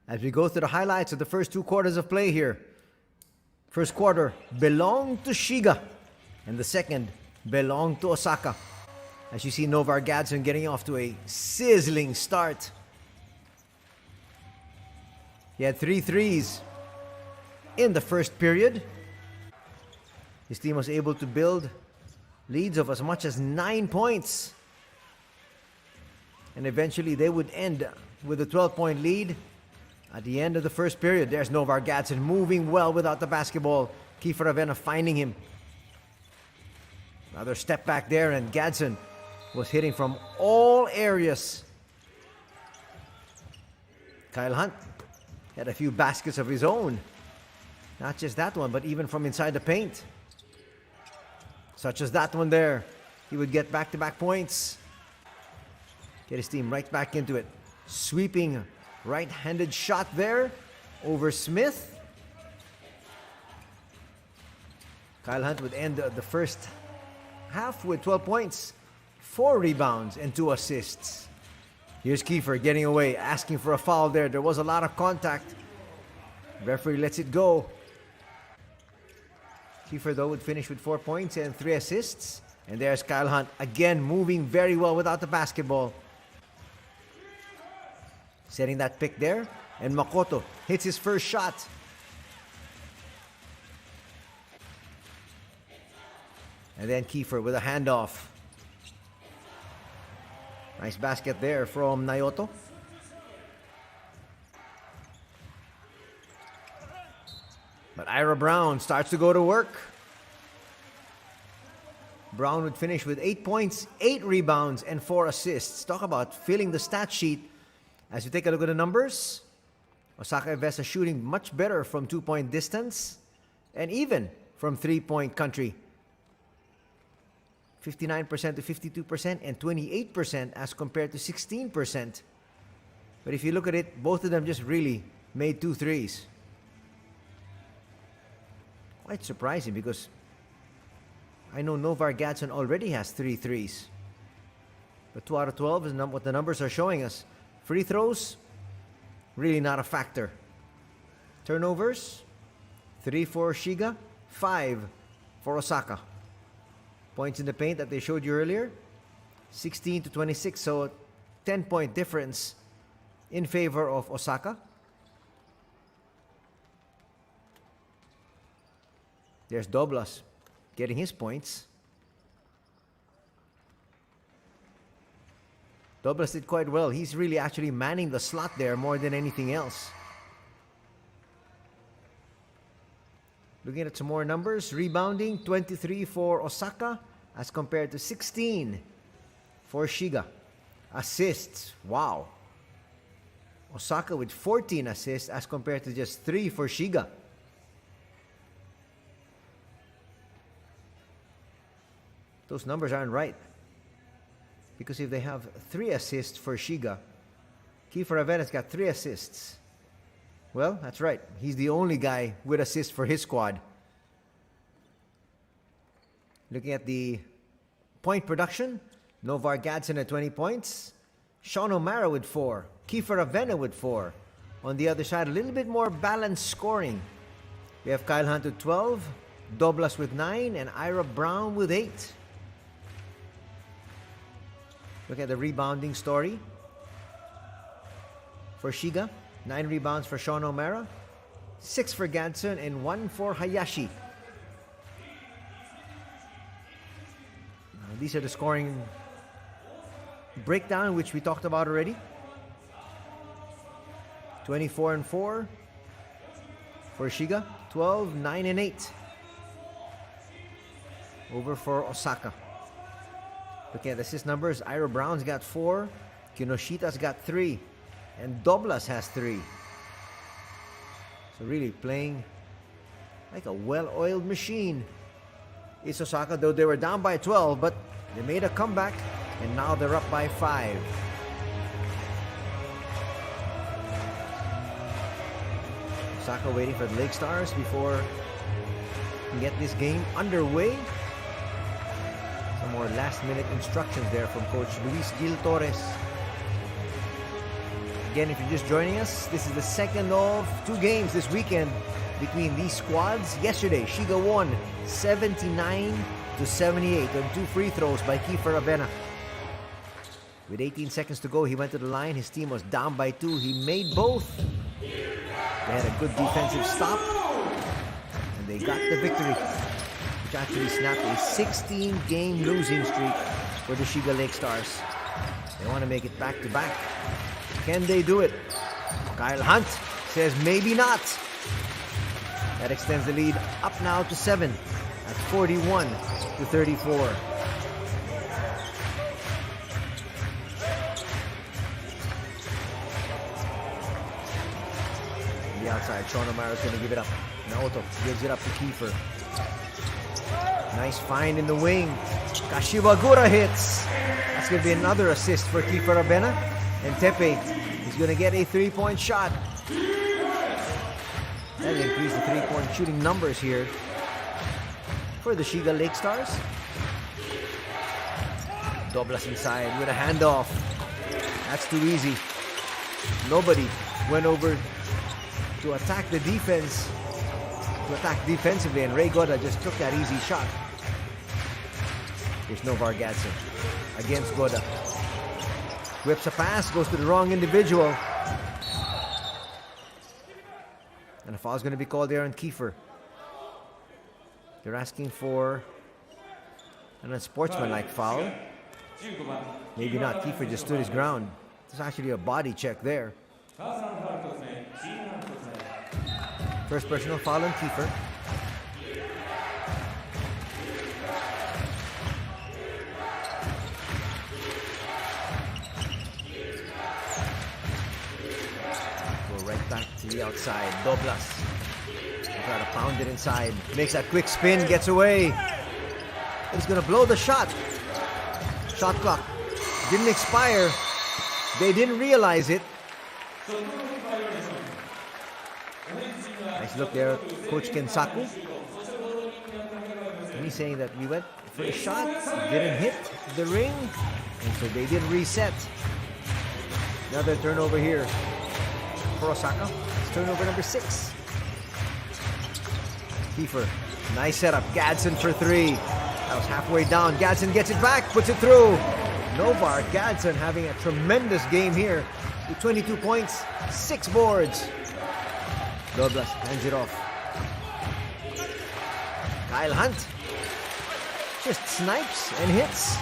as we go through the highlights of the first 2 quarters of play here. First quarter belonged to Shiga, and the second belonged to Osaka. As you see, Novar Gadsden getting off to a sizzling start. He had 3 threes in the first period. His team was able to build leads of as much as 9 points. And eventually they would end with a 12-point lead at the end of the first period. There's Novar Gadsden moving well without the basketball. Kiefer Avena finding him. Another step back there, and Gadsden was hitting from all areas. Kyle Hunt had a few baskets of his own. Not just that one, but even from inside the paint. Such as that one there. He would get back-to-back points. Get his team right back into it. Sweeping right-handed shot there over Smith. Kyle Hunt would end the first half with 12 points, 4 rebounds, and 2 assists. Here's Kiefer getting away, asking for a foul there. There was a lot of contact. Referee lets it go. Kiefer, though, would finish with 4 points and 3 assists. And there's Kyle Hunt, again moving very well without the basketball. Setting that pick there. And Makoto hits his first shot. And then Kiefer with a handoff. Nice basket there from Naoto. But Ira Brown starts to go to work. Brown would finish with 8 points, 8 rebounds, and 4 assists. Talk about filling the stat sheet. As you take a look at the numbers, Osaka Evessa shooting much better from 2-point distance and even from 3-point country. 59% to 52% and 28% as compared to 16%. But if you look at it, both of them just really made 2 threes. Quite surprising because I know Novar Gadsden already has 3 threes. But 2 out of 12 is what the numbers are showing us. Free throws, really not a factor. Turnovers, 3 for Shiga, 5 for Osaka. Points in the paint that they showed you earlier, 16 to 26, so a 10-point difference in favor of Osaka. There's Doblas getting his points. Doblas did quite well. He's really actually manning the slot there more than anything else. Looking at some more numbers. Rebounding, 23 for Osaka as compared to 16 for Shiga. Assists, wow. Osaka with 14 assists as compared to just 3 for Shiga. Those numbers aren't right. Because if they have 3 assists for Shiga, Kiefer Avena's got 3 assists. Well, that's right. He's the only guy with assists for his squad. Looking at the point production, Novar Gadsden at 20 points. Sean O'Mara with 4. Kiefer Avena with 4. On the other side, a little bit more balanced scoring. We have Kyle Hunt with 12, Doblas with 9, and Ira Brown with 8. Look at the rebounding story. For Shiga, 9 rebounds for Sean O'Mara, 6 for Gadsden, and 1 for Hayashi. These are the scoring breakdown, which we talked about already. 24 and 4 for Shiga, 12, 9, and 8 over for Osaka. Looking at the assist numbers, Ira Brown's got 4, Kinoshita's got 3, and Doblas has 3. So really playing like a well-oiled machine. It's Osaka, though they were down by 12, but they made a comeback, and now they're up by 5. Osaka waiting for the Lake Stars before we get this game underway. Some more last-minute instructions there from Coach Luis Gil Torres. Again, if you're just joining us, this is the second of 2 games this weekend between these squads. Yesterday, Shiga won 79-78 on 2 free throws by Kiefer Avena. With 18 seconds to go, he went to the line. His team was down by 2. He made both. They had a good defensive stop, and they got the victory, which actually snapped a 16-game losing streak for the Shiga Lakestars. They want to make it back-to-back. Can they do it? Kyle Hunt says maybe not. That extends the lead up now to 7 at 41-34. On the outside, Sean O'Mara is going to give it up. Naoto gives it up to Kiefer. Nice find in the wing. Kashiwagura hits. That's going to be another assist for Kiefer Avena. And Tepe is going to get a 3-point shot. That'll increase the 3-point shooting numbers here for the Shiga Lakestars. Doblas inside with a handoff. That's too easy. Nobody went over to attack the defense, to attack defensively, and Ray Goda just took that easy shot. Here's Novar Gadsden against Goda. Whips a pass, goes to the wrong individual. And a foul is going to be called there on Kiefer. They're asking for an unsportsmanlike foul. Maybe not. Kiefer just stood his ground. There's actually a body check there. First personal foul on Kiefer. Back to the outside. Doblas try to pound it inside. Makes that quick spin, gets away. He's gonna blow the shot. Shot clock didn't expire. They didn't realize it. Nice look there, Coach Kensaku. And he's saying that we went for the shot, didn't hit the ring, and so they didn't reset. Another turnover here for Osaka. It's turnover number 6. Kiefer, nice setup. Gadsden for 3. That was halfway down. Gadsden gets it back, puts it through. Novar Gadsden having a tremendous game here with 22 points, 6 boards. Doblas hands it off. Kyle Hunt just snipes and hits.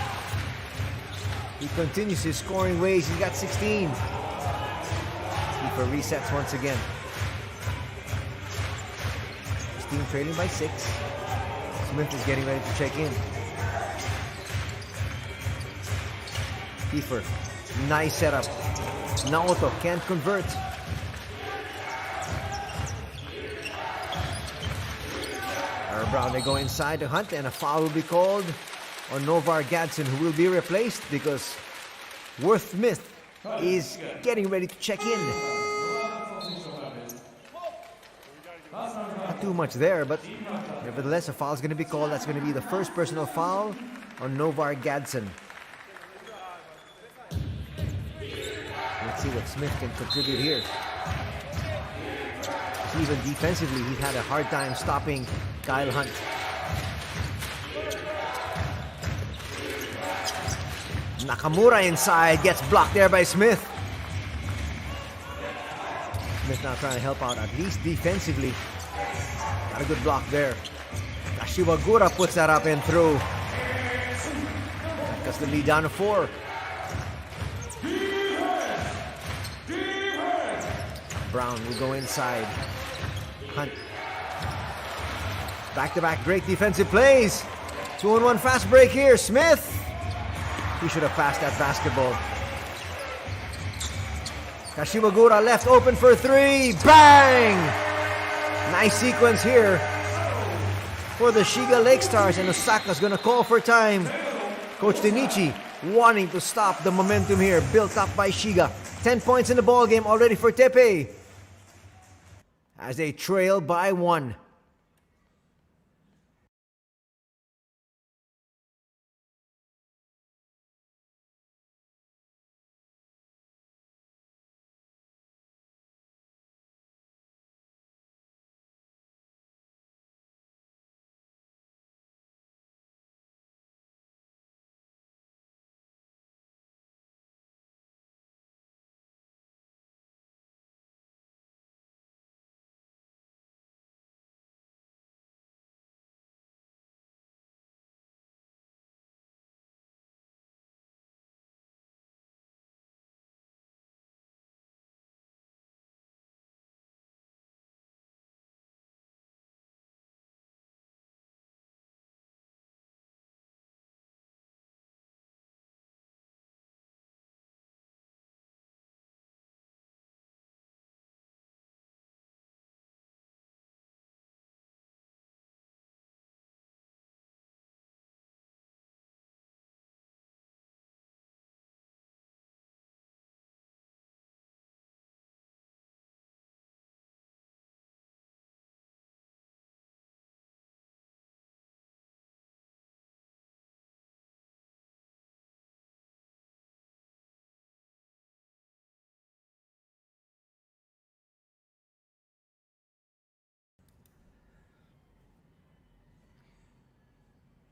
He continues his scoring ways. He's got 16. Kiefer resets once again. His team trailing by 6. Smith is getting ready to check in. Kiefer, nice setup. Naoto can't convert. Brown, they go inside to Hunt, and a foul will be called on Novar Gadsden, who will be replaced because Worth Smith is getting ready to check in. Not too much there, but nevertheless, a foul is going to be called. That's going to be the first personal foul on Novar Gadsden. Let's see what Smith can contribute here. Even defensively, he's had a hard time stopping Kyle Hunt. Nakamura inside, gets blocked there by Smith. Smith now trying to help out, at least defensively. Got a good block there. Kashiwagura puts that up and through. That cuts the lead down to 4. Brown will go inside. Hunt. Back-to-back great defensive plays. 2-on-1 fast break here. Smith. He should have passed that basketball. Kashiwagura left open for 3. Bang! Nice sequence here for the Shiga Lakestars, and Osaka's going to call for time. Coach Tenichi wanting to stop the momentum here built up by Shiga. 10 points in the ball game already for Tepe as they trail by 1.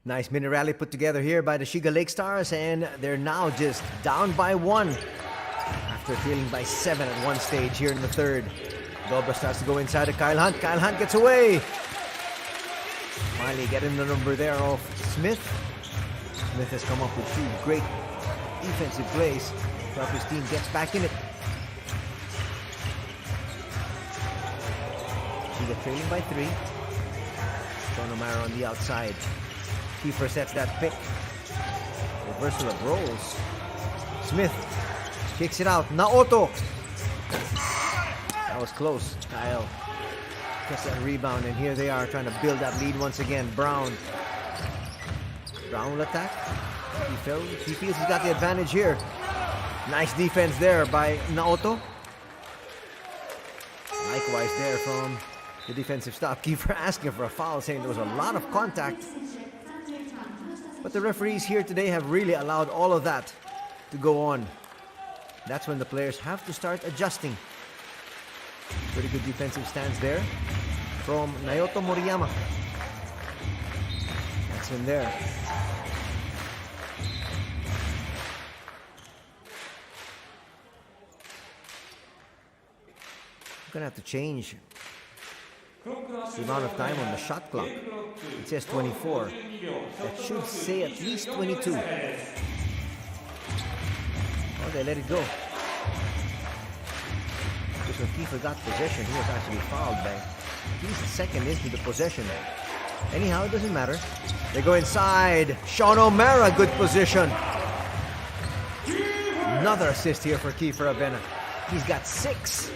Nice mini rally put together here by the Shiga Lakestars, and they're now just down by 1 after trailing by 7 at one stage here in the third. Dobra starts to go inside to Kyle Hunt. Kyle Hunt gets away. Finally getting the number there of Smith. Smith has come up with 2 great defensive plays. But his team gets back in it. Shiga trailing by 3. Sean O'Mara on the outside. Kiefer sets that pick. Reversal of rolls. Smith kicks it out. Naoto. That was close. Kyle gets that rebound, and here they are trying to build that lead once again. Brown will attack. He feels he's got the advantage here. Nice defense there by Naoto. Likewise there from the defensive stop. Kiefer asking for a foul, saying there was a lot of contact. But the referees here today have really allowed all of that to go on. That's when the players have to start adjusting. Pretty good defensive stance there from Naoto Moriyama. That's in there. I'm gonna have to change the amount of time on the shot clock. It says 24. That should say at least 22. Oh, they let it go. Because when Kiefer got possession, he was actually fouled by at least a second into the possession. Anyhow, it doesn't matter. They go inside. Sean O'Mara, good position. Another assist here for Kiefer Avena. He's got 6.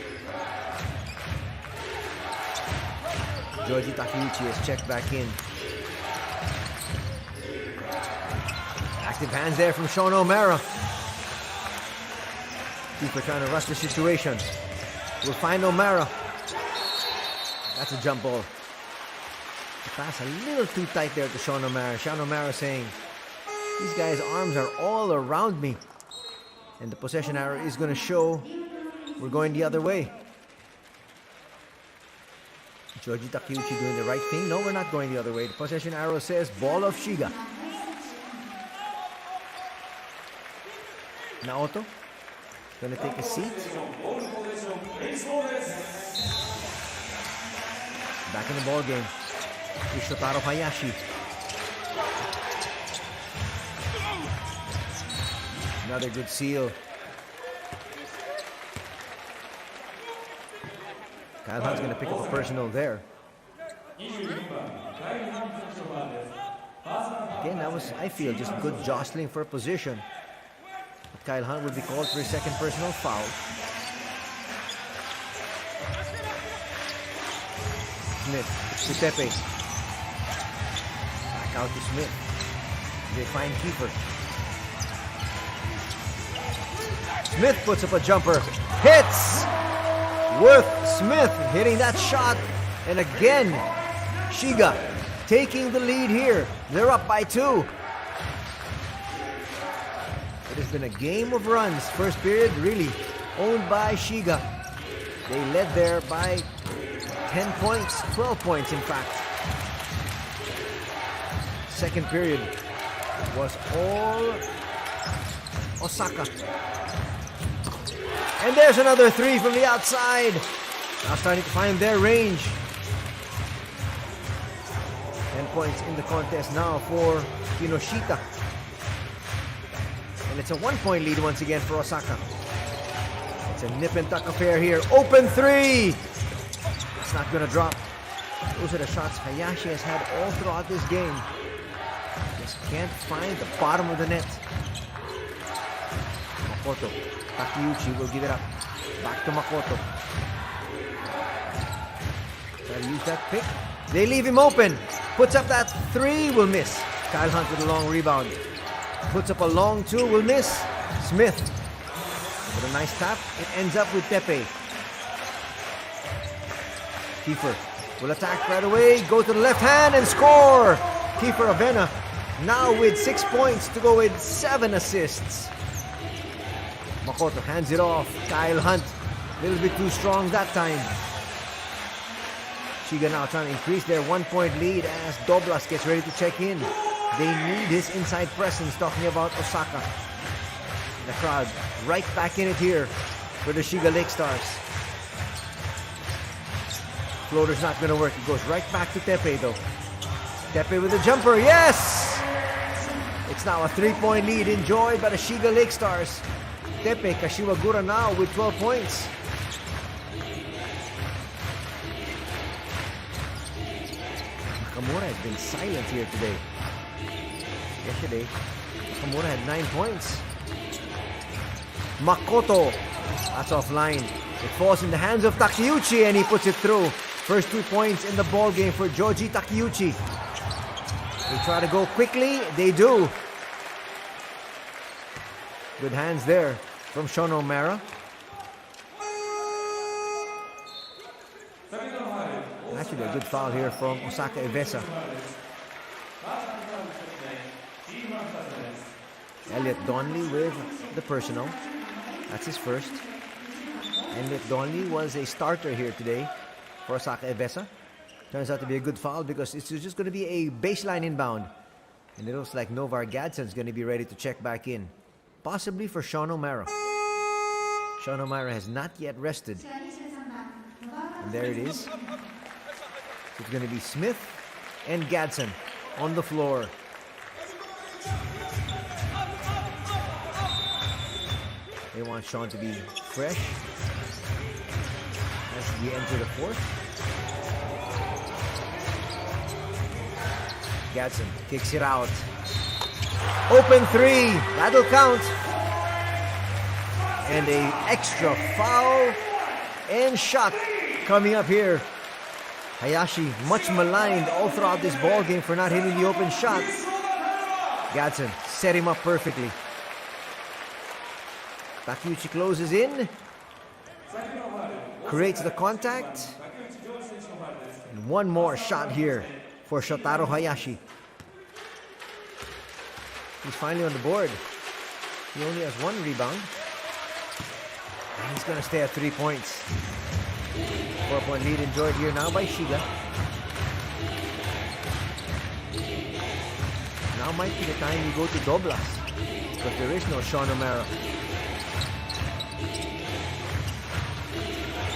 Joji Takeuchi is checked back in. Active hands there from Sean O'Mara. Kiefer trying to rush the situation. We'll find O'Mara. That's a jump ball. The pass a little too tight there to Sean O'Mara. Sean O'Mara saying, these guys' arms are all around me. And the possession arrow is going to show we're going the other way. Joji Takeuchi doing the right thing. No, we're not going the other way. The possession arrow says ball of Shiga. Naoto gonna take a seat. Back in the ball game. Ishotaro Hayashi. Another good seal. Kyle Hunt's going to pick up a personal there. Again, that was, I feel, just good jostling for a position. But Kyle Hunt will be called for his second personal foul. Smith to Pepe. Back out to Smith. They find Kiefer. Smith puts up a jumper. Hits! Worth Smith hitting that shot. And again, Shiga taking the lead here. They're up by 2. It has been a game of runs. First period really owned by Shiga. They led there by 10 points, 12 points in fact. Second period was all Osaka. And there's another 3 from the outside. Now starting to find their range. 10 points in the contest now for Kinoshita. And it's a 1-point lead once again for Osaka. It's a nip and tuck affair here. Open 3! It's not gonna drop. Those are the shots Hayashi has had all throughout this game. Just can't find the bottom of the net. Makoto. Takeuchi will give it up. Back to Makoto. Try to use that pick. They leave him open. Puts up that 3, will miss. Kyle Hunt with a long rebound. Puts up a long 2, will miss. Smith with a nice tap. It ends up with Pepe. Kiefer will attack right away. Go to the left hand and score. Kiefer Avena now with 6 points to go with 7 assists. Makoto hands it off. Kyle Hunt, a little bit too strong that time. Shiga now trying to increase their 1-point lead as Doblas gets ready to check in. They need his inside presence, talking about Osaka. The crowd right back in it here for the Shiga Lakestars. Floater's not going to work. It goes right back to Tepe though. Tepe with a jumper. Yes! It's now a 3-point lead enjoyed by the Shiga Lakestars. Tepe Kashiwagura now with 12 points. Nakamura has been silent here today. Yesterday, Nakamura had 9 points. Makoto, that's offline. It falls in the hands of Takeuchi and he puts it through. First 2 points in the ball game for Joji Takeuchi. They try to go quickly, they do. Good hands there from Shono Mara. And actually a good foul here from Osaka Evessa. Elliot Donnelly with the personal. That's his first. Elliot Donnelly was a starter here today for Osaka Evessa. Turns out to be a good foul because it's just going to be a baseline inbound. And it looks like Novar Gadson's going to be ready to check back in. Possibly for Shono Mara. Shono Mara has not yet rested. And there it is. It's going to be Smith and Gadson on the floor. They want Sean to be fresh as we enter the fourth. Gadson kicks it out. Open three. That'll count. And an extra foul and shot coming up here. Hayashi much maligned all throughout this ball game for not hitting the open shot. Gadson set him up perfectly. Takeuchi closes in. Creates the contact. And one more shot here for Shotaro Hayashi. He's finally on the board. He only has 1 rebound. And he's going to stay at 3 points. 4-point lead enjoyed here now by Shiga. Now might be the time you go to Doblas. Because there is no Sean O'Mara.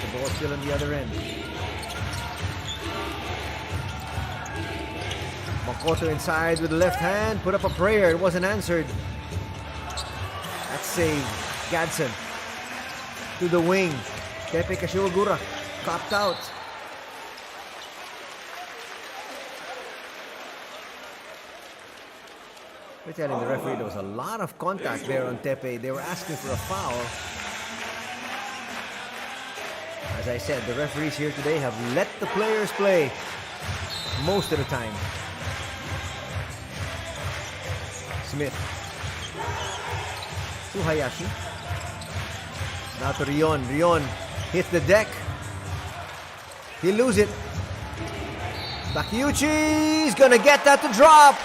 The ball still on the other end. Makoto inside with the left hand. Put up a prayer. It wasn't answered. That's saved. Gadson to the wing. Tepe Kashiwagura copped out. We're telling the referee there was a lot of contact there on Tepe. They were asking for a foul. As I said, the referees here today have let the players play most of the time. Smith to Hayashi. Now to Rion. Rion hits the deck. He loses it. Takeuchi's gonna get that to drop.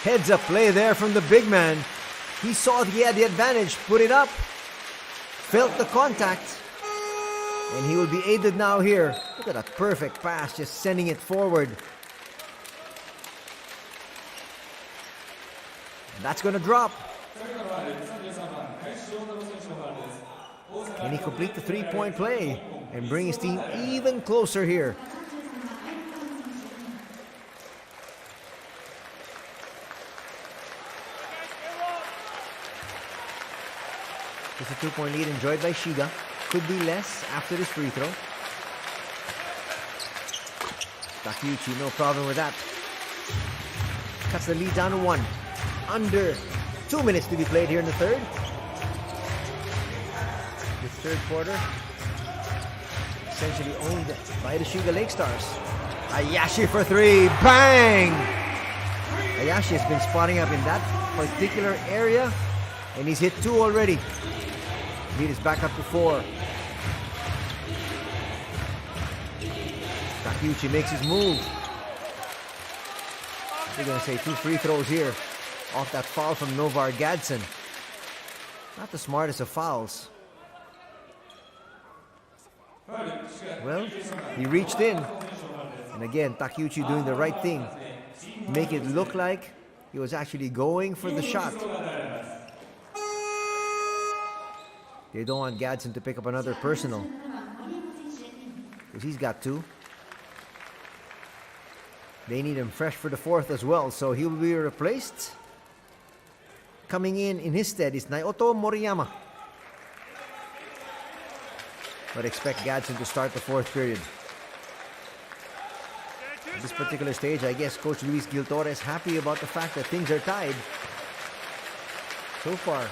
Heads up play there from the big man. He saw he had the advantage. Put it up. Felt the contact. And he will be aided now here. Look at that perfect pass. Just sending it forward. That's going to drop. Can he complete the 3-point play and bring his team even closer here? It's a 2-point lead enjoyed by Shiga. Could be less after this free throw. Takeuchi, no problem with that. Cuts the lead down to 1. Under 2 minutes to be played here in the third. This third quarter essentially owned by the Shiga Lakestars. Hayashi for 3. Bang! Hayashi has been spotting up in that particular area and he's hit 2 already. Lead is back up to 4. Takeuchi makes his move. We're going to say 2 free throws here off that foul from Novar Gadson. Not the smartest of fouls. Well, he reached in. And again, Takeuchi doing the right thing. make it look like he was actually going for the shot. They don't want Gadsden to pick up another personal, because he's got 2. They need him fresh for the 4th as well, so he will be replaced. Coming in his stead is Naoto Moriyama. But expect Gadsden to start the 4th period. At this particular stage, I guess Coach Luis Giltore is happy about the fact that things are tied. So far,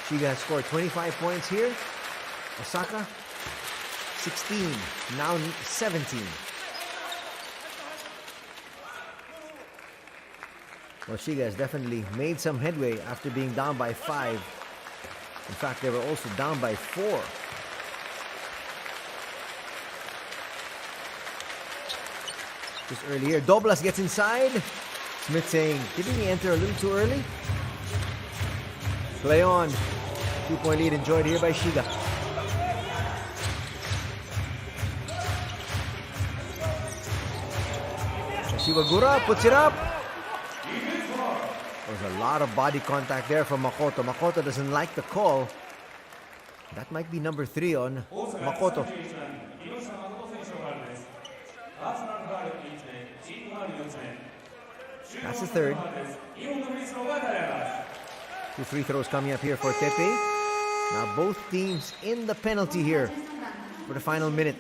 Shiga has scored 25 points here. Osaka, 16. Now 17. Well, Shiga has definitely made some headway after being down by 5. In fact, they were also down by 4. Just earlier, Doblas gets inside. Smith saying, didn't he enter a little too early? Play on. 2-point lead enjoyed here by Shiga. Shibagura puts it up. There's a lot of body contact there from Makoto. Makoto doesn't like the call. That might be number 3 on Makoto. That's the 3rd. 2 free throws coming up here for Tepe. Now both teams in the penalty here for the final minute.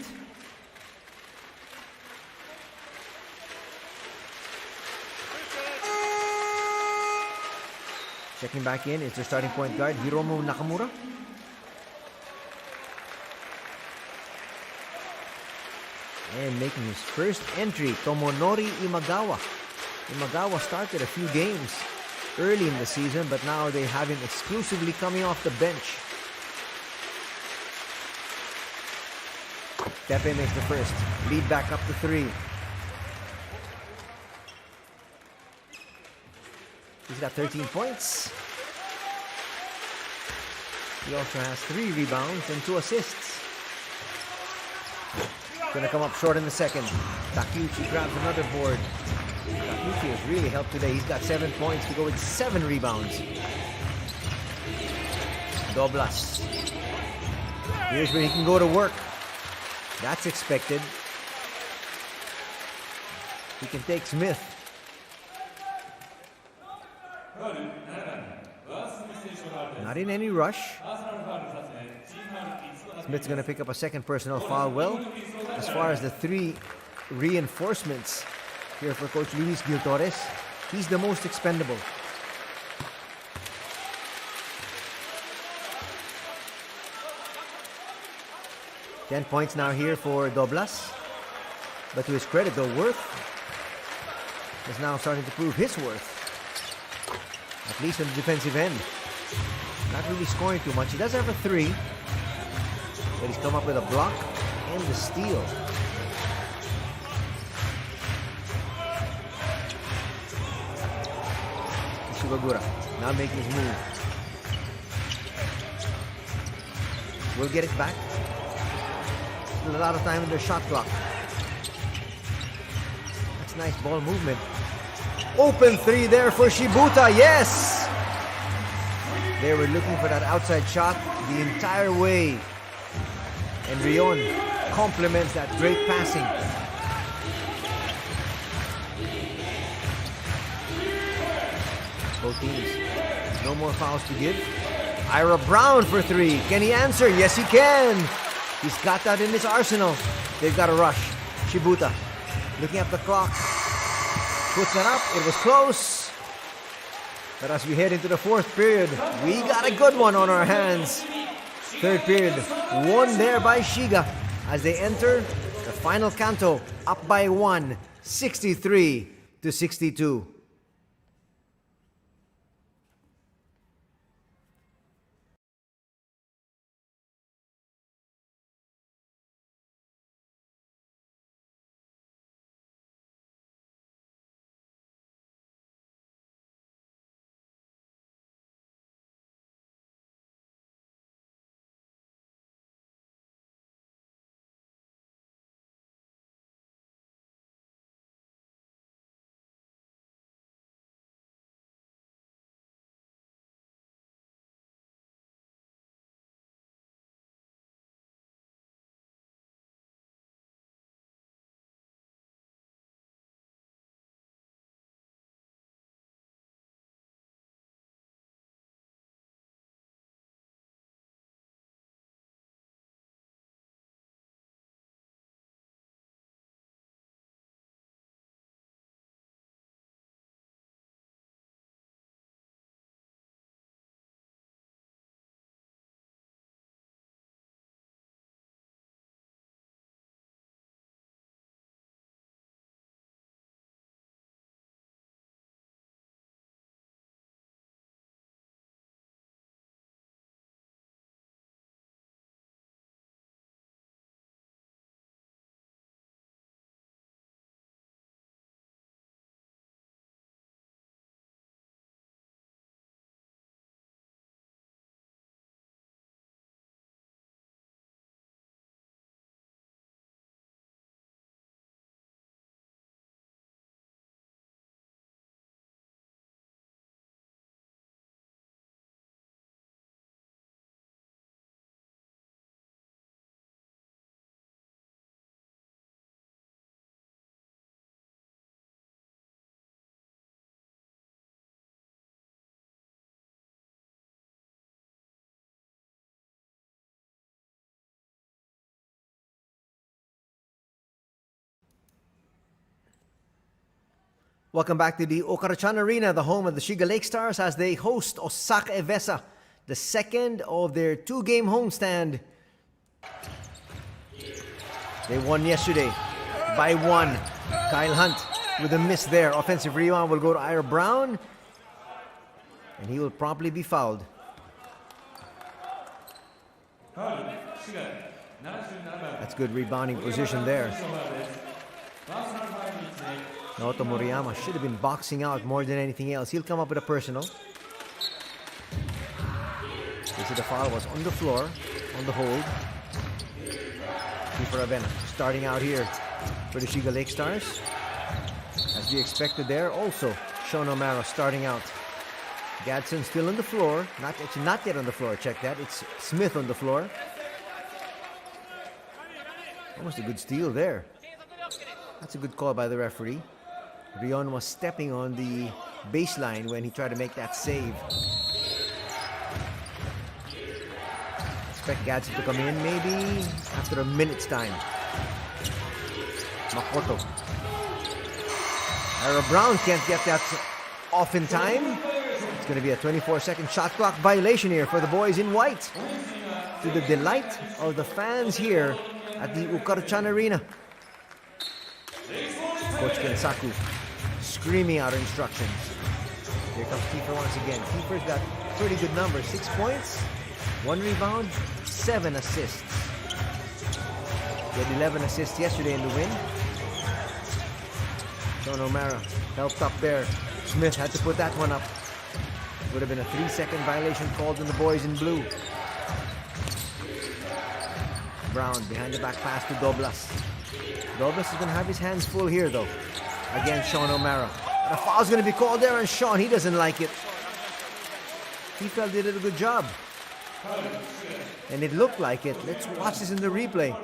Checking back in is their starting point guard, Hiromu Nakamura. And making his first entry, Tomonori Imagawa. Imagawa started a few games early in the season, but now they have him exclusively coming off the bench. Tepe makes the first. Lead back up to 3. He's got 13 points. He also has 3 rebounds and 2 assists. Gonna come up short in the second. Takeuchi grabs another board. Takeuchi has really helped today. He's got 7 points to go with 7 rebounds. Doblas. Here's where he can go to work. That's expected. He can take Smith. Not in any rush. Smith's going to pick up a second personal foul. Well, as far as the 3 reinforcements here for Coach Luis Giltores, he's the most expendable. Ten points now here for Doblas. But to his credit, though, Worth is now starting to prove his worth. At least on the defensive end. Not really scoring too much. He does have a 3. But he's come up with a block and the steal. Shibagura now making his move. Will get it back. Still a lot of time in their shot clock. That's nice ball movement. Open 3 there for Shibuta. Yes! They were looking for that outside shot the entire way. And Rion complements that great passing. Both teams, no more fouls to give. Ira Brown for 3. Can he answer? Yes, he can. He's got that in his arsenal. They've got a rush. Shibuta looking at the clock. Puts that up. It was close. But as we head into the 4th period, we got a good one on our hands. 3rd period, won there by Shiga as they enter the final canto, up by 1, 63-62. Welcome back to the Okara-chan Arena, the home of the Shiga Lakestars, as they host OSAKA EVESSA, the second of their two-game homestand. They won yesterday by 1. Kyle Hunt with a miss there. Offensive rebound will go to Ira Brown, and he will promptly be fouled. That's good rebounding position there. Naoto Moriyama should have been boxing out more than anything else. He'll come up with a personal. You see the foul was on the floor, on the hold. Kiefer Avena starting out here for the Shiga Lakestars. As we expected there, also Sean O'Mara starting out. Gadsden still on the floor. Not yet on the floor, check that. It's Smith on the floor. Almost a good steal there. That's a good call by the referee. Rion was stepping on the baseline when he tried to make that save. Expect Gadsden to come in maybe after a minute's time. Makoto. Ira Brown can't get that off in time. It's going to be a 24-second shot clock violation here for the boys in white. To the delight of the fans here at the Okara-chan Arena. Coach Kensaku screaming out instructions. Here comes Kiefer once again. Kiefer's got pretty good numbers. 6 points, 1 rebound, 7 assists. He had 11 assists yesterday in the win. Sean O'Mara helped up there. Smith had to put that one up. Would have been a 3-second violation called on the boys in blue. Brown behind the back pass to Doblas. Doblas is going to have his hands full here though. Again, Sean O'Mara. And a foul's going to be called there, and Sean, he doesn't like it. He felt he did a good job. And it looked like it. Let's watch this in the replay.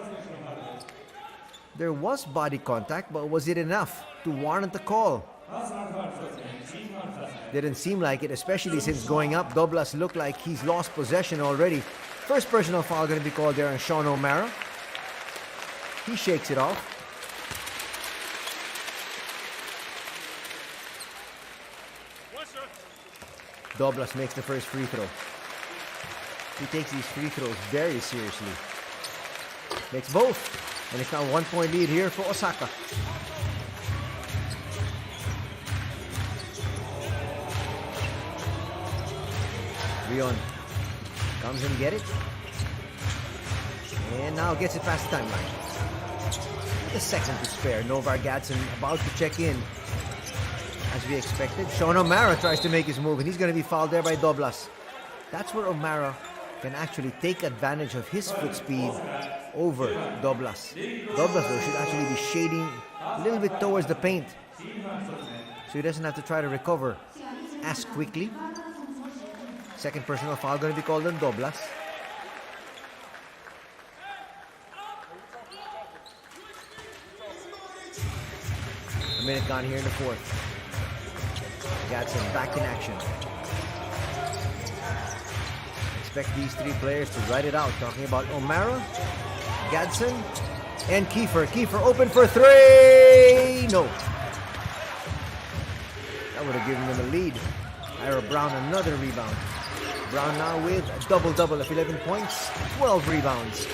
There was body contact, but was it enough to warrant the call? Didn't seem like it, especially since going up, Doblas looked like he's lost possession already. First personal foul going to be called there on Sean O'Mara. He shakes it off. Doblas makes the first free throw. He takes these free throws very seriously. Makes both. And it's now a 1-point lead here for Osaka. Rion comes and get it. And now gets it past the timeline. A second to spare. Novar Gadsden about to check in. As we expected, Sean O'Mara tries to make his move, and he's going to be fouled there by Doblas. That's where O'Mara can actually take advantage of his foot speed over Doblas. Doblas, though, should actually be shading a little bit towards the paint, so he doesn't have to try to recover as quickly. Second personal foul going to be called on Doblas. A minute gone here in the fourth. Gadsden back in action. Expect these three players to ride it out. Talking about O'Mara, Gadsden, and Kiefer. Kiefer open for 3! No. That would have given them a lead. Ira Brown another rebound. Brown now with a double-double of 11 points, 12 rebounds.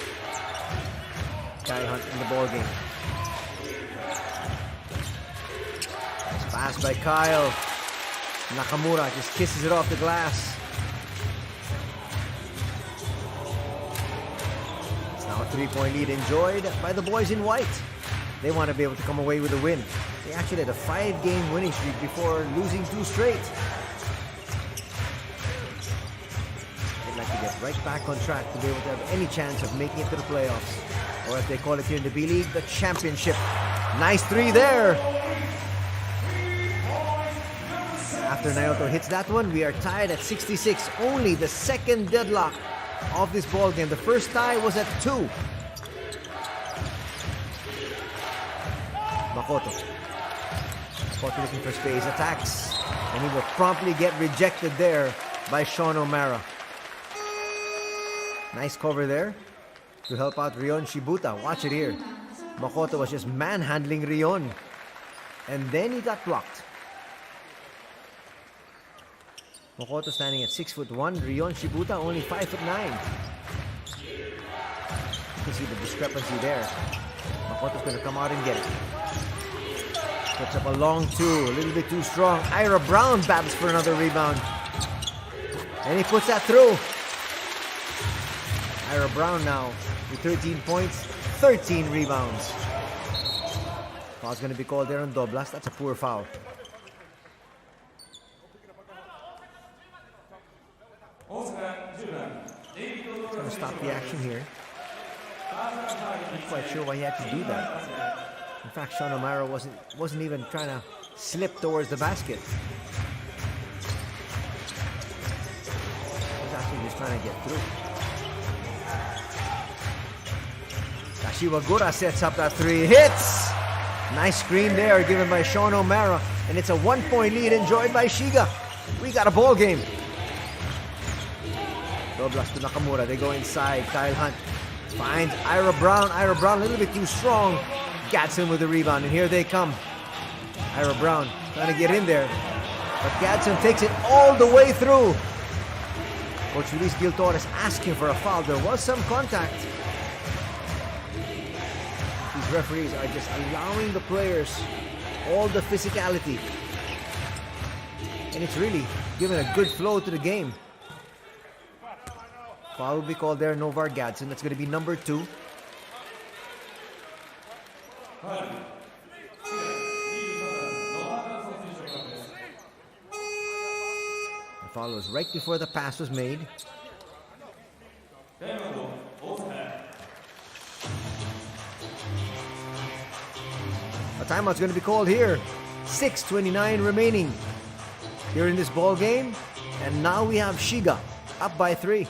Kai Hunt in the ball game. Nice pass by Kyle. Nakamura just kisses it off the glass. It's now a 3-point lead enjoyed by the boys in white. They want to be able to come away with a win. They actually had a 5-game winning streak before losing 2 straight. They'd like to get right back on track to be able to have any chance of making it to the playoffs. Or as they call it here in the B-League, the championship. Nice 3 there. After Naoto hits that one, we are tied at 66. Only the second deadlock of this ball game. The first tie was at 2. Makoto looking for space, attacks, and he will promptly get rejected there by Sean O'Mara. Nice cover there to help out Rion Shibuta. Watch it here. Makoto was just manhandling Rion, and then he got blocked. Makoto standing at 6'1". Rion Shibuta only 5'9". You can see the discrepancy there. Makoto's going to come out and get it. Puts up a long two, a little bit too strong. Ira Brown battles for another rebound. And he puts that through. Ira Brown now with 13 points, 13 rebounds. Foul's going to be called there on Doblas. That's a poor foul. Going to stop the action here. Not quite sure why he had to do that. In fact, Sean O'Mara wasn't even trying to slip towards the basket. He was actually just trying to get through. Kashiwagura sets up that three. Hits! Nice screen there given by Sean O'Mara. And it's a 1-point lead enjoyed by Shiga. We got a ball game. Doblas to Nakamura. They go inside. Kyle Hunt finds Ira Brown. Ira Brown a little bit too strong. Gadsden with the rebound. And here they come. Ira Brown trying to get in there. But Gadsden takes it all the way through. Coach Luis Gil Torres asking for a foul. There was some contact. These referees are just allowing the players all the physicality. And it's really giving a good flow to the game. Foul will be called there, Novar Gadsden. That's going to be number 2. The foul was right before the pass was made. A timeout's going to be called here. 6:29 remaining here in this ball game. And now we have Shiga up by 3.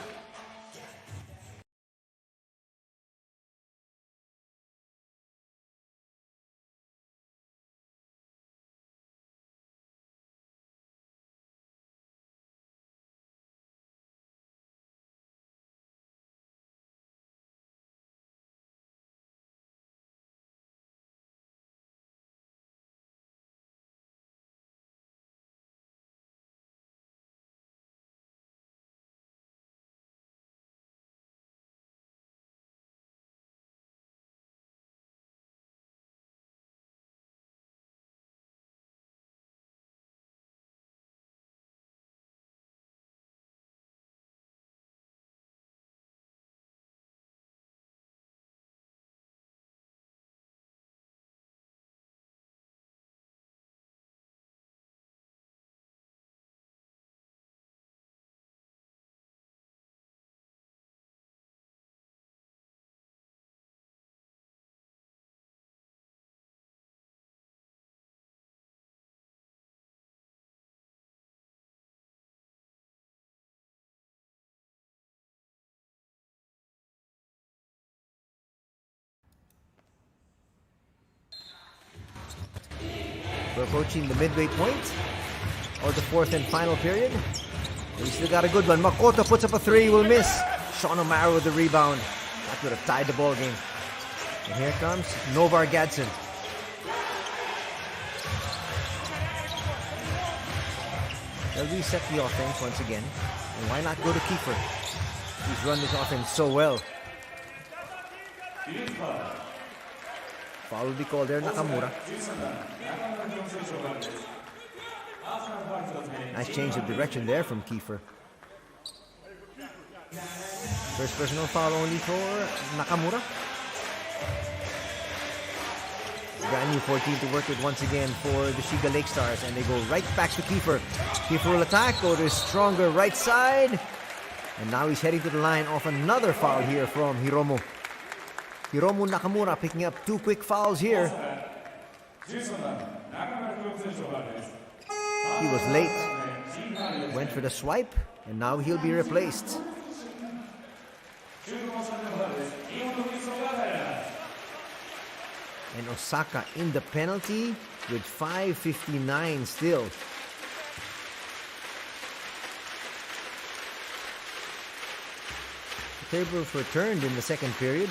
We're approaching the midway point or the 4th and final period. We still got a good one. Makoto puts up a 3, will miss. Sean O'Mara with the rebound. That would have tied the ball game. And here comes Novar Gadsden. They'll reset the offense once again. And why not go to Kiefer? He's run this offense so well. Foul will be called there, Nakamura. Nice change of direction there from Kiefer. First personal foul only for Nakamura. Brand new 14 to work with once again for the Shiga Lakestars, and they go right back to Kiefer. Kiefer will attack, go to his stronger right side. And now he's heading to the line off another foul here from Hiromu. Hiromu Nakamura picking up 2 quick fouls here. He was late. Went for the swipe, and now he'll be replaced. And Osaka in the penalty with 5:59 still. The tables were turned in the second period.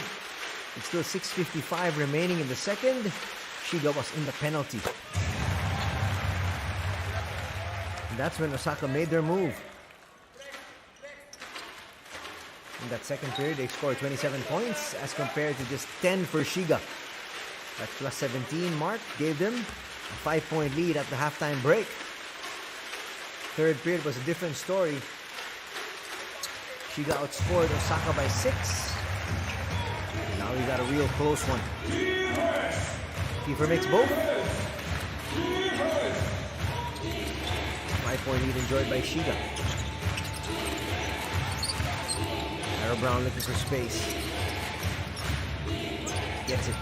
It's still 6:55 remaining in the second. Shiga was in the penalty. And that's when Osaka made their move. In that second period, they scored 27 points as compared to just 10 for Shiga. That plus 17 mark gave them a 5-point lead at the halftime break. Third period was a different story. Shiga outscored Osaka by 6. Now we got a real close one. Kiefer makes both. 5-point lead enjoyed by Shiga. Ira Brown looking for space. Gets it.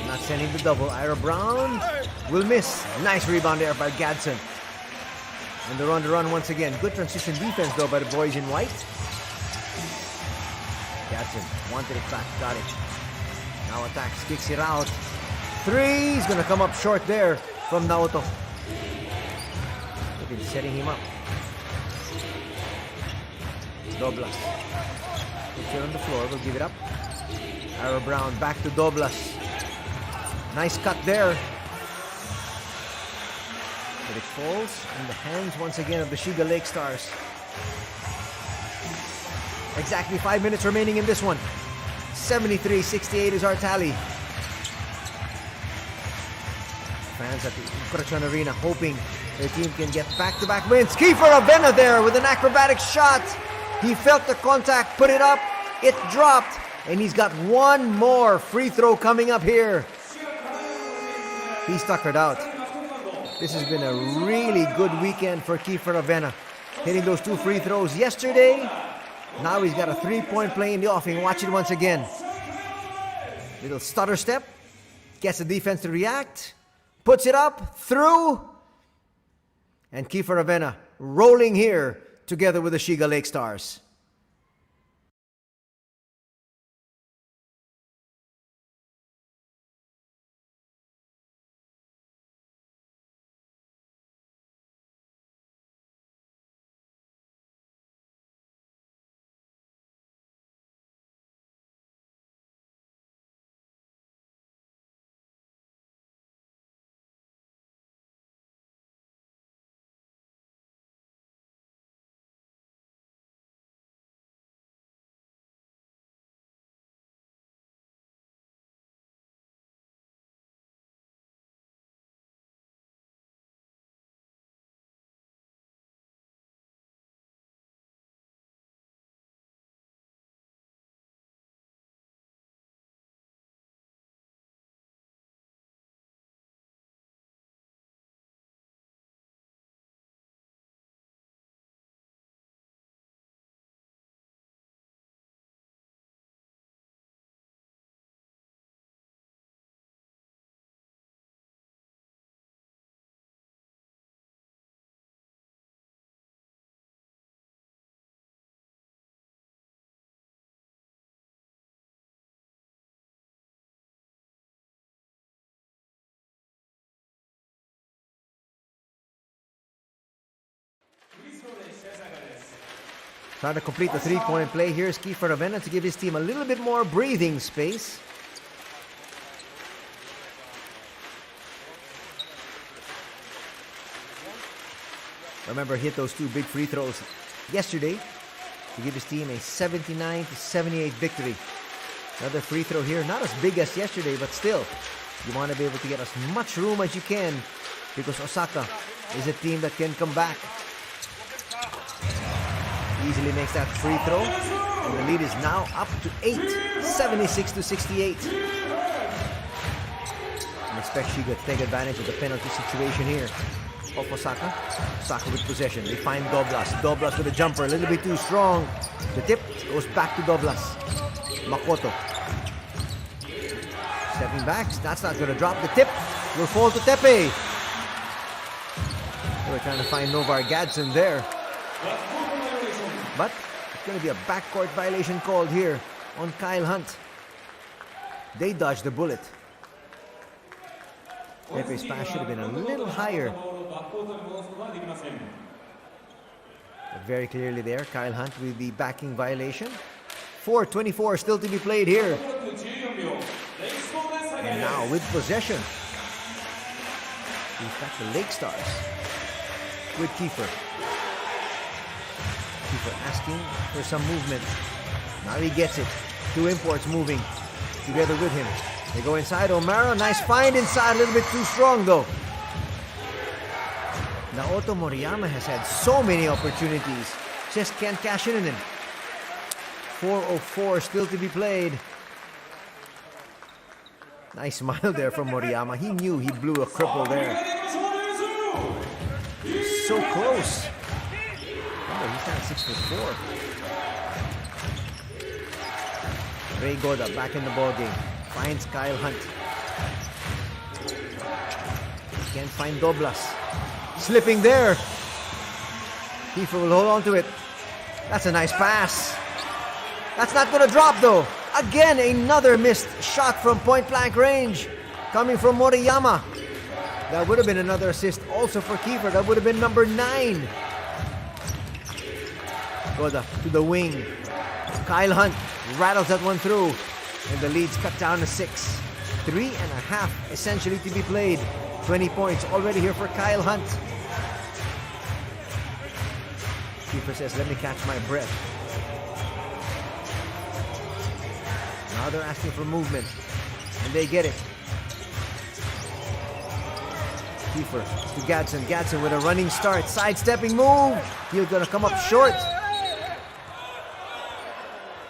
Not sending the double. Ira Brown will miss. Nice rebound there by Gadsden. And they're on the run once again. Good transition defense though by the boys in white. Gadsden wanted it back. Got it. Now attacks. Kicks it out. Three is going to come up short there from Naoto. They've been setting him up. Doblas. Puts it on the floor. We'll give it up. Ira Brown back to Doblas. Nice cut there. But it falls in the hands once again of the Shiga Lakestars. Exactly 5 minutes remaining in this one. 73-68 is our tally. Fans at the Correction Arena hoping their team can get back-to-back wins. Kiefer Avena there with an acrobatic shot. He felt the contact, put it up, it dropped, and he's got one more free throw coming up here. He stuck it out. This has been a really good weekend for Kiefer Avena. Hitting those 2 free throws yesterday. Now he's got a 3-point play in the offing. Watch it once again. Little stutter step. Gets the defense to react. Puts it up, through. And Kiefer Avena rolling here together with the Shiga Lakestars. Trying to complete the 3-point play. Here's Kiefer Avena to give his team a little bit more breathing space. Remember, hit those 2 big free throws yesterday to give his team a 79-78 victory. Another free throw here, not as big as yesterday, but still, you want to be able to get as much room as you can because Osaka is a team that can come back. Easily makes that free throw, and the lead is now up to 8, 76-68. And expect Shiga to take advantage of the penalty situation here of Osaka. Osaka with possession. They find Doblas. Doblas with a jumper, a little bit too strong. The tip goes back to Doblas. Makoto. Stepping back. That's not going to drop. The tip will fall to Tepe. They were trying to find Novar Gadsden there. But it's going to be a backcourt violation called here on Kyle Hunt. They dodged the bullet. Tepe's pass should have been a little higher. But very clearly there, Kyle Hunt with the backing violation. 4:24 still to be played here. And now with possession. He's got the Lake Stars with Kiefer. Kiefer asking for some movement. Now he gets it. Two imports moving together with him. They go inside. O'Mara, nice find inside. A little bit too strong though. Naoto Moriyama has had so many opportunities. Just can't cash in on him. 4:04 still to be played. Nice smile there from Moriyama. He knew he blew a cripple there. So close. Oh, he's not 6'4". Ray Goda back in the ballgame. Finds Kyle Hunt. Can't find Doblas. Slipping there. Kiefer will hold on to it. That's a nice pass. That's not going to drop though. Again, another missed shot from point-blank range coming from Moriyama. That would have been another assist also for Kiefer. That would have been number 9. Goda to the wing. Kyle Hunt rattles that one through. And the lead's cut down to 6. 3.5 essentially to be played. 20 points already here for Kyle Hunt. Kiefer says, let me catch my breath. Now they're asking for movement. And they get it. Kiefer to Gadsden. Gadsden with a running start. Sidestepping move. He's going to come up short.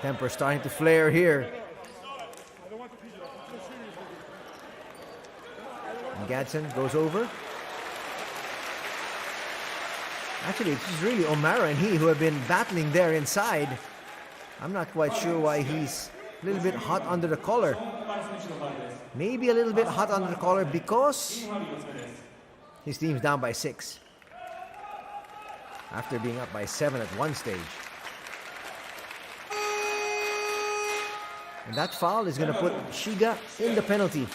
Temper starting to flare here. And Gadsden goes over. Actually, it's just really O'Mara and he who have been battling there inside. I'm not quite sure why he's a little bit hot under the collar. Maybe a little bit hot under the collar because his team's down by 6. After being up by 7 at one stage. And that foul is going to put Shiga in the penalty.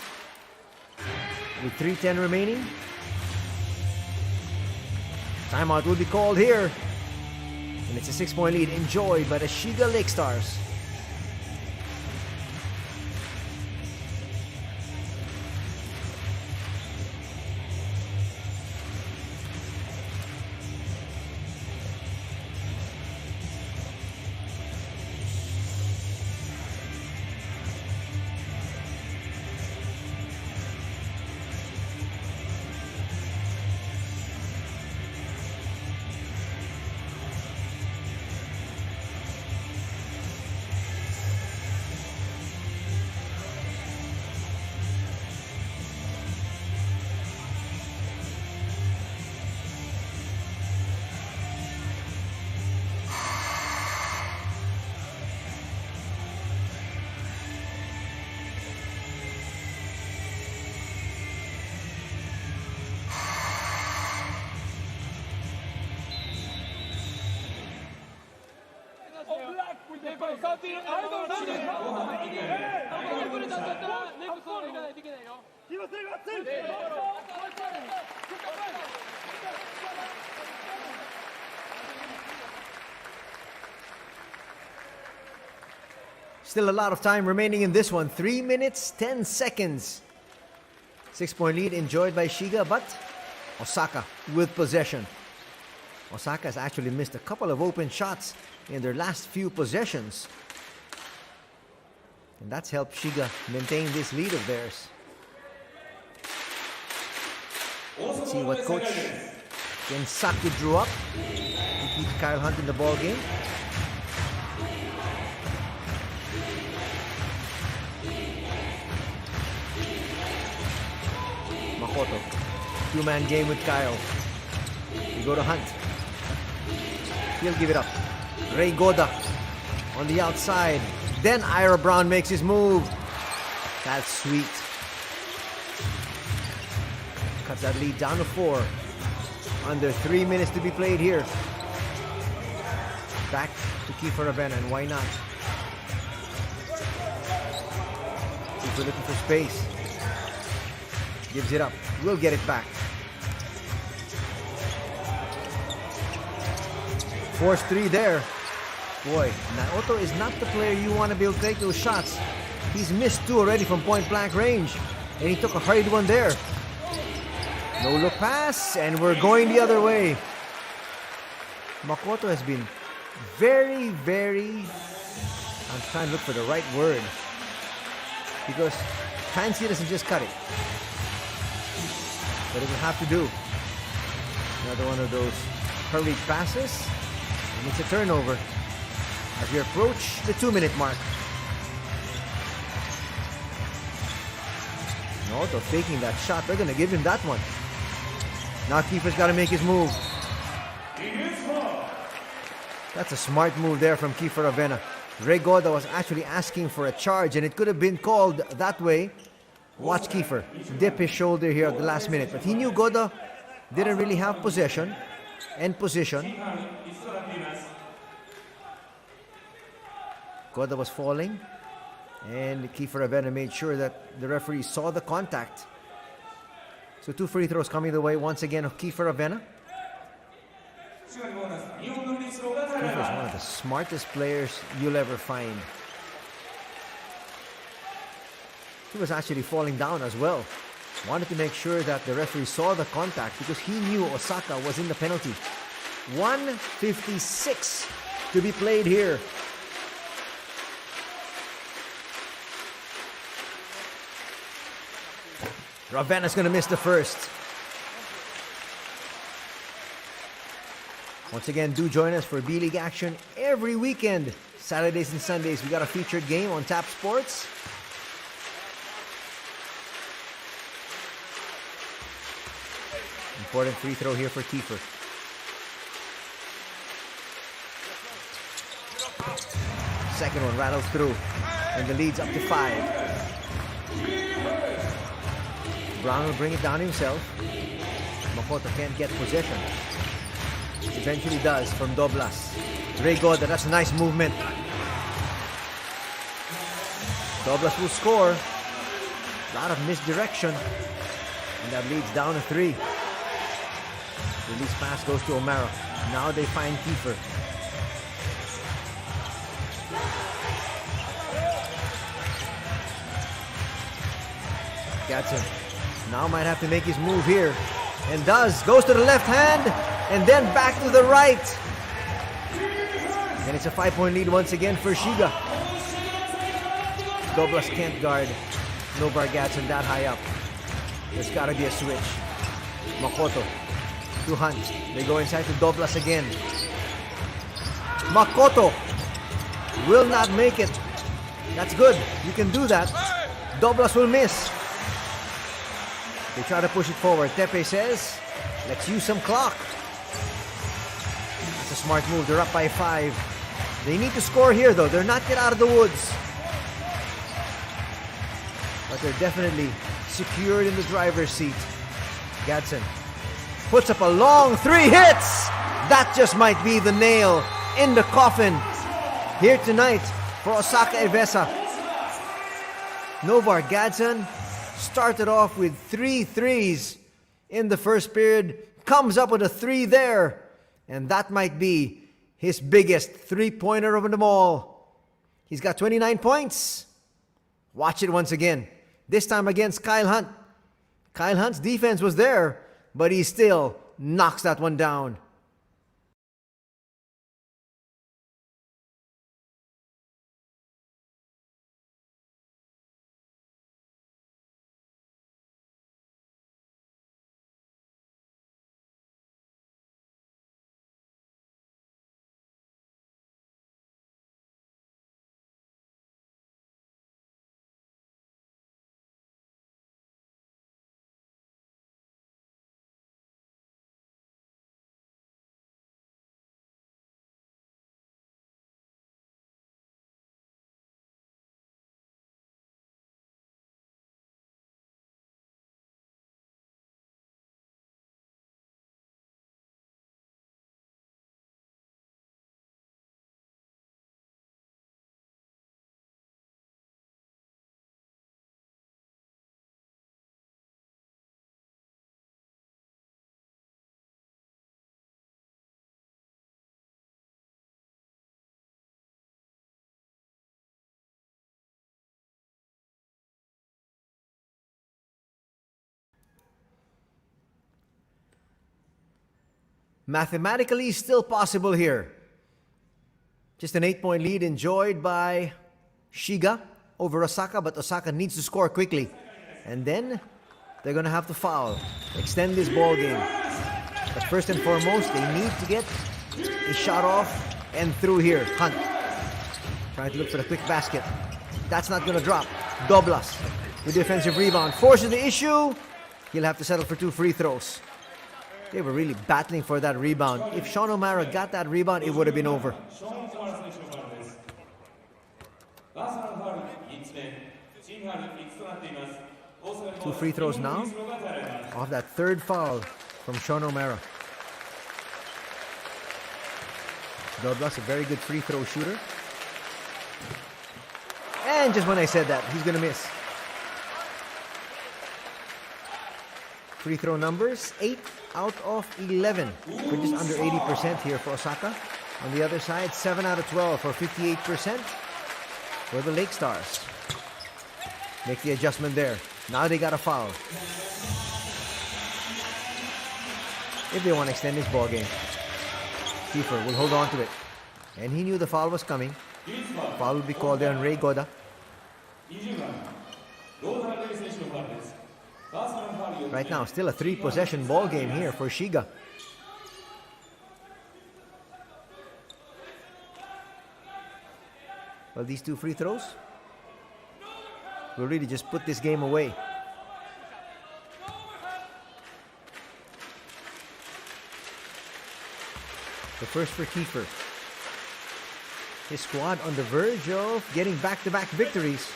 With 3:10 remaining. Timeout will be called here. And it's a 6-point lead enjoyed by the Shiga Lake Stars. Still a lot of time remaining in this one. 3 minutes, 10 seconds. 6-point lead enjoyed by Shiga, but Osaka with possession. Osaka has actually missed a couple of open shots in their last few possessions. And that's helped Shiga maintain this lead of theirs. Let's see what Coach Kensaki drew up to keep Kyle Hunt in the ball game. Makoto, 2-man game with Kyle. We go to Hunt. He'll give it up. Ray Goda on the outside. Then Ira Brown makes his move. That's sweet. Cuts that lead down to 4. Under 3 minutes to be played here. Back to Kiefer Avena, and why not? Kiefer looking for space. Gives it up. We'll get it back. Force 3 there. Boy, Naoto is not the player you want to be able to take those shots. He's missed 2 already from point-blank range. And he took a hurried one there. No look pass, and we're going the other way. Makoto has been very, I'm trying to look for the right word, because Fancy doesn't just cut it, but it will have to do. Another one of those hurried passes, and it's a turnover as we approach the 2-minute mark. Noto faking that shot. They're gonna give him that one. Now keeper's got to make his move. That's a smart move there from Kiefer Avena. Ray Goda was actually asking for a charge, and it could have been called that way. Watch Kiefer dip his shoulder here at the last minute, but he knew Goda didn't really have possession and position. Goda was falling, and Kiefer Avena made sure that the referee saw the contact. So 2 free throws coming the way once again of Kiefer Avena. Kiefer is one of the smartest players you'll ever find. He was actually falling down as well. Wanted to make sure that the referee saw the contact because he knew Osaka was in the penalty. 1:56 to be played here. Ravena's going to miss the first. Once again, do join us for B-League action every weekend. Saturdays and Sundays, we got a featured game on Tap Sports. Important free throw here for Kiefer. Second one rattles through, and the lead's up to 5. Brown will bring it down himself. Makoto can't get possession. Eventually does from Doblas. Ray Goda, that's a nice movement. Doblas will score. A lot of misdirection. And that leads down to 3. Release pass goes to O'Mara. Now they find Kiefer. Gatson now might have to make his move here. And does. Goes to the left hand. And then back to the right. And it's a 5-point lead once again for Shiga. Doblas can't guard Novar Gatson that high up. There's got to be a switch. Makoto to Hunt. They go inside to Doblas again. Makoto will not make it. That's good. You can do that. Doblas will miss. They try to push it forward. Tepe says, let's use some clock. That's a smart move. They're up by 5. They need to score here, though. They're not yet out of the woods. But they're definitely secured in the driver's seat. Gatson puts up a long 3 hits. That just might be the nail in the coffin here tonight for Osaka Evessa. Novar Gatson started off with 3 threes in the first period, comes up with a 3 there, and that might be his biggest 3-pointer of them all. He's got 29 points. Watch it once again. This time against Kyle Hunt. Kyle Hunt's defense was there, but he still knocks that one down. mathematically still possible here. Just an 8-point lead enjoyed by Shiga over Osaka, but Osaka needs to score quickly. And then they're going to have to foul, extend this ball game. But first and foremost, they need to get a shot off and through here. Hunt trying to look for the quick basket. That's not going to drop. Doblas with the offensive rebound forces the issue. He'll have to settle for 2 free throws. They were really battling for that rebound. If Sean O'Mara got that rebound, it would have been over. 2 free throws now off that third foul from Sean O'Mara. Doblas, a very good free throw shooter. And just when I said that, he's going to miss. Free throw numbers, 8 out of 11. We're just under 80% here for Osaka. On the other side, 7 out of 12 for 58% for the Lake Stars. Make the adjustment there. Now they got a foul. If they want to extend this ball game, Kiefer will hold on to it. And he knew the foul was coming. Foul will be called there on Ray Goda. Right now, still a 3-possession ball game here for Shiga. Well, these 2 free throws will really just put this game away. The first for Kiefer. His squad on the verge of getting back-to-back victories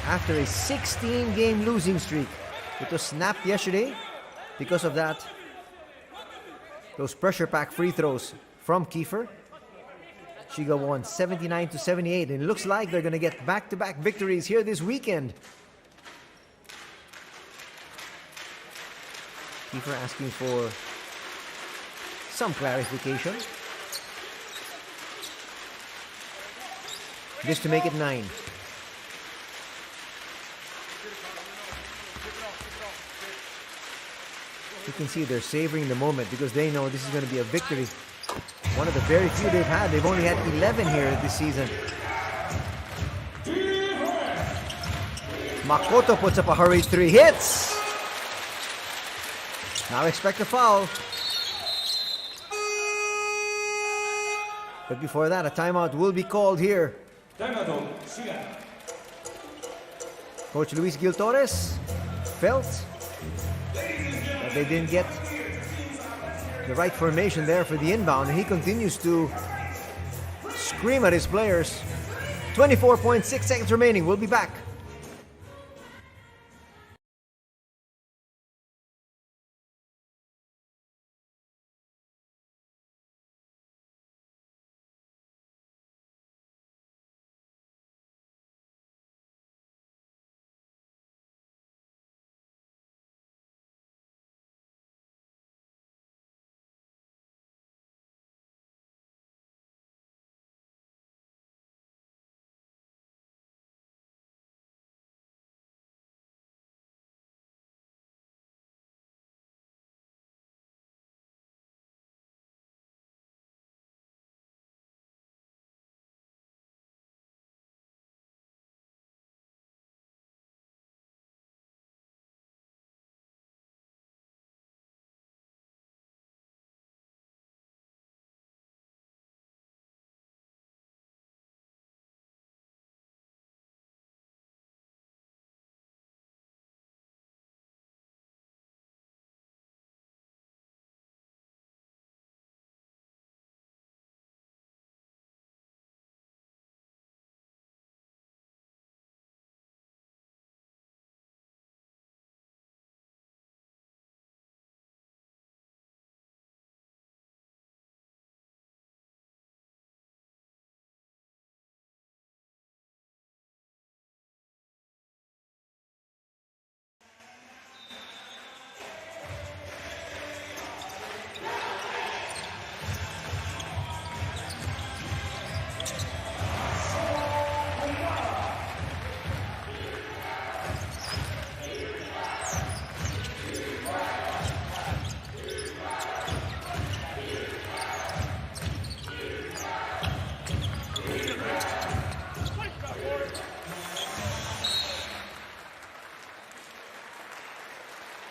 after a 16-game losing streak. It was snapped yesterday because of that. Those pressure pack free throws from Kiefer. Shiga won 79-78, and it looks like they're going to get back-to-back victories here this weekend. Kiefer asking for some clarification. Just to make it 9. You can see they're savoring the moment because they know this is going to be a victory. One of the very few they've had. They've only had 11 here this season. Makoto puts up a hurried 3. Hits! Now expect a foul. But before that, a timeout will be called here. Coach Luis Gil Torres felt that they didn't get the right formation there for the inbound, and he continues to scream at his players. 24.6 seconds remaining. We'll be back.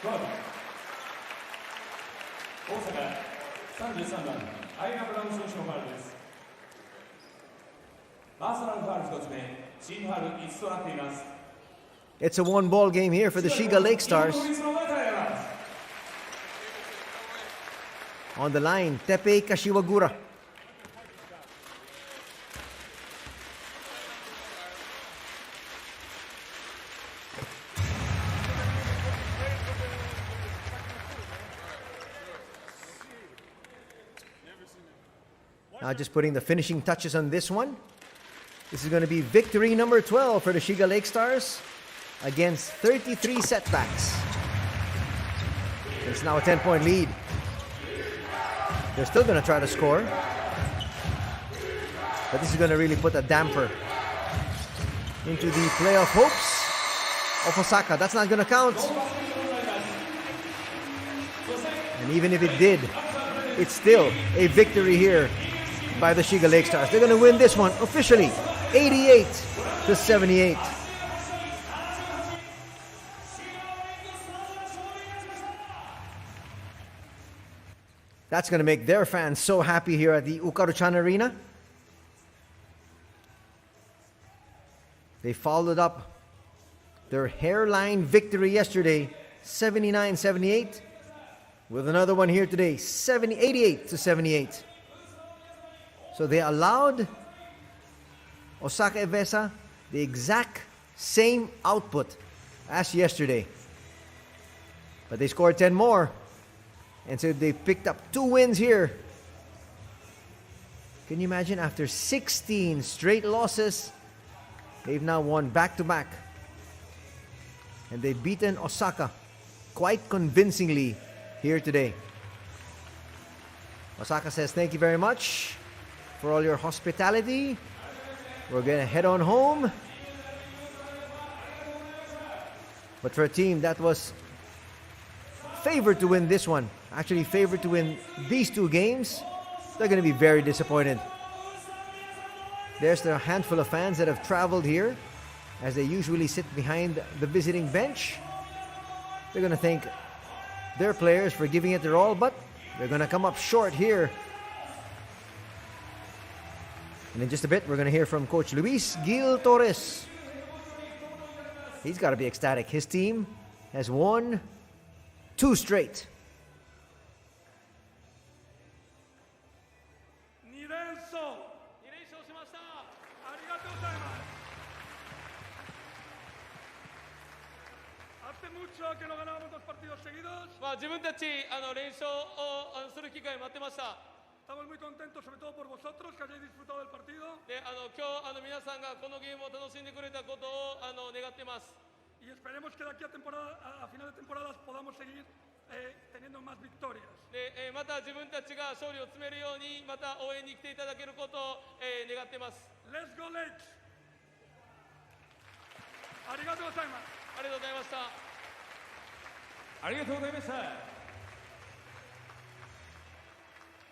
大阪33番アイナブラウン選手のファウルです。パーソナルファウル1つ目、チームファウル5つとなっています。 It's a one-ball game here for the Shiga Lakestars. On the line, Teppei Kashiwagura. Now just putting the finishing touches on this one. This is going to be victory number 12 for the Shiga Lakestars against 33 setbacks. It's now a 10-point lead. They're still going to try to score, but this is going to really put a damper into the playoff hopes of Osaka. That's not going to count. And even if it did, it's still a victory here by the Shiga Lakestars. They're going to win this one officially, 88-78. That's going to make their fans so happy here at the Ukaruchan Arena. They followed up their hairline victory yesterday, 79-78, with another one here today, 88-78. So they allowed Osaka Evessa the exact same output as yesterday. But they scored 10 more. And so they picked up 2 wins here. Can you imagine? After 16 straight losses, they've now won back-to-back. And they've beaten Osaka quite convincingly here today. Osaka says thank you very much for all your hospitality. We're going to head on home. But for a team that was favored to win this one, actually favored to win these 2 games, they're going to be very disappointed. There's the handful of fans that have traveled here, as they usually sit behind the visiting bench. They're going to thank their players for giving it their all, but they're going to come up short here. And in just a bit, we're going to hear from Coach Luis Gil Torres. He's got to be ecstatic. His team has won 2 straight. 2連勝しました。ありがとうございます。Hace mucho que no ganábamos 2 partidos seguidos. 自分たち連勝をする機会を待ってました。 Estamos muy contentos, sobre todo por vosotros, que hayáis disfrutado del partido. で、今日皆さんがこのゲームを楽しんでくれたことを願ってます。 Y esperemos que de aquí a final de temporadas podamos seguir teniendo más victorias. で、また自分たちが勝利を詰めるようにまた応援に来ていただけることを願ってます。 Let's go Lakes! ありがとうございます。ありがとうございました。ありがとうございました。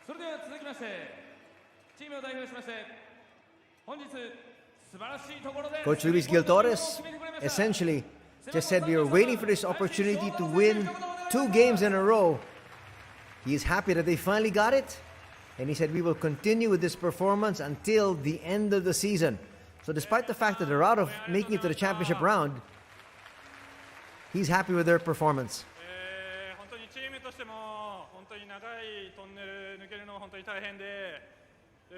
それでは続きましてチームを代表しまして本日素晴らしいところで Coach Luis Gil Torres essentially just said we were waiting for this opportunity to win 2 games in a row. He is happy that they finally got it, and he said we will continue with this performance until the end of the season. So despite the fact that they're out of making it to the championship round, he's happy with their performance. 本当にチームとしても本当に長いトンネル抜けるのが本当に大変で、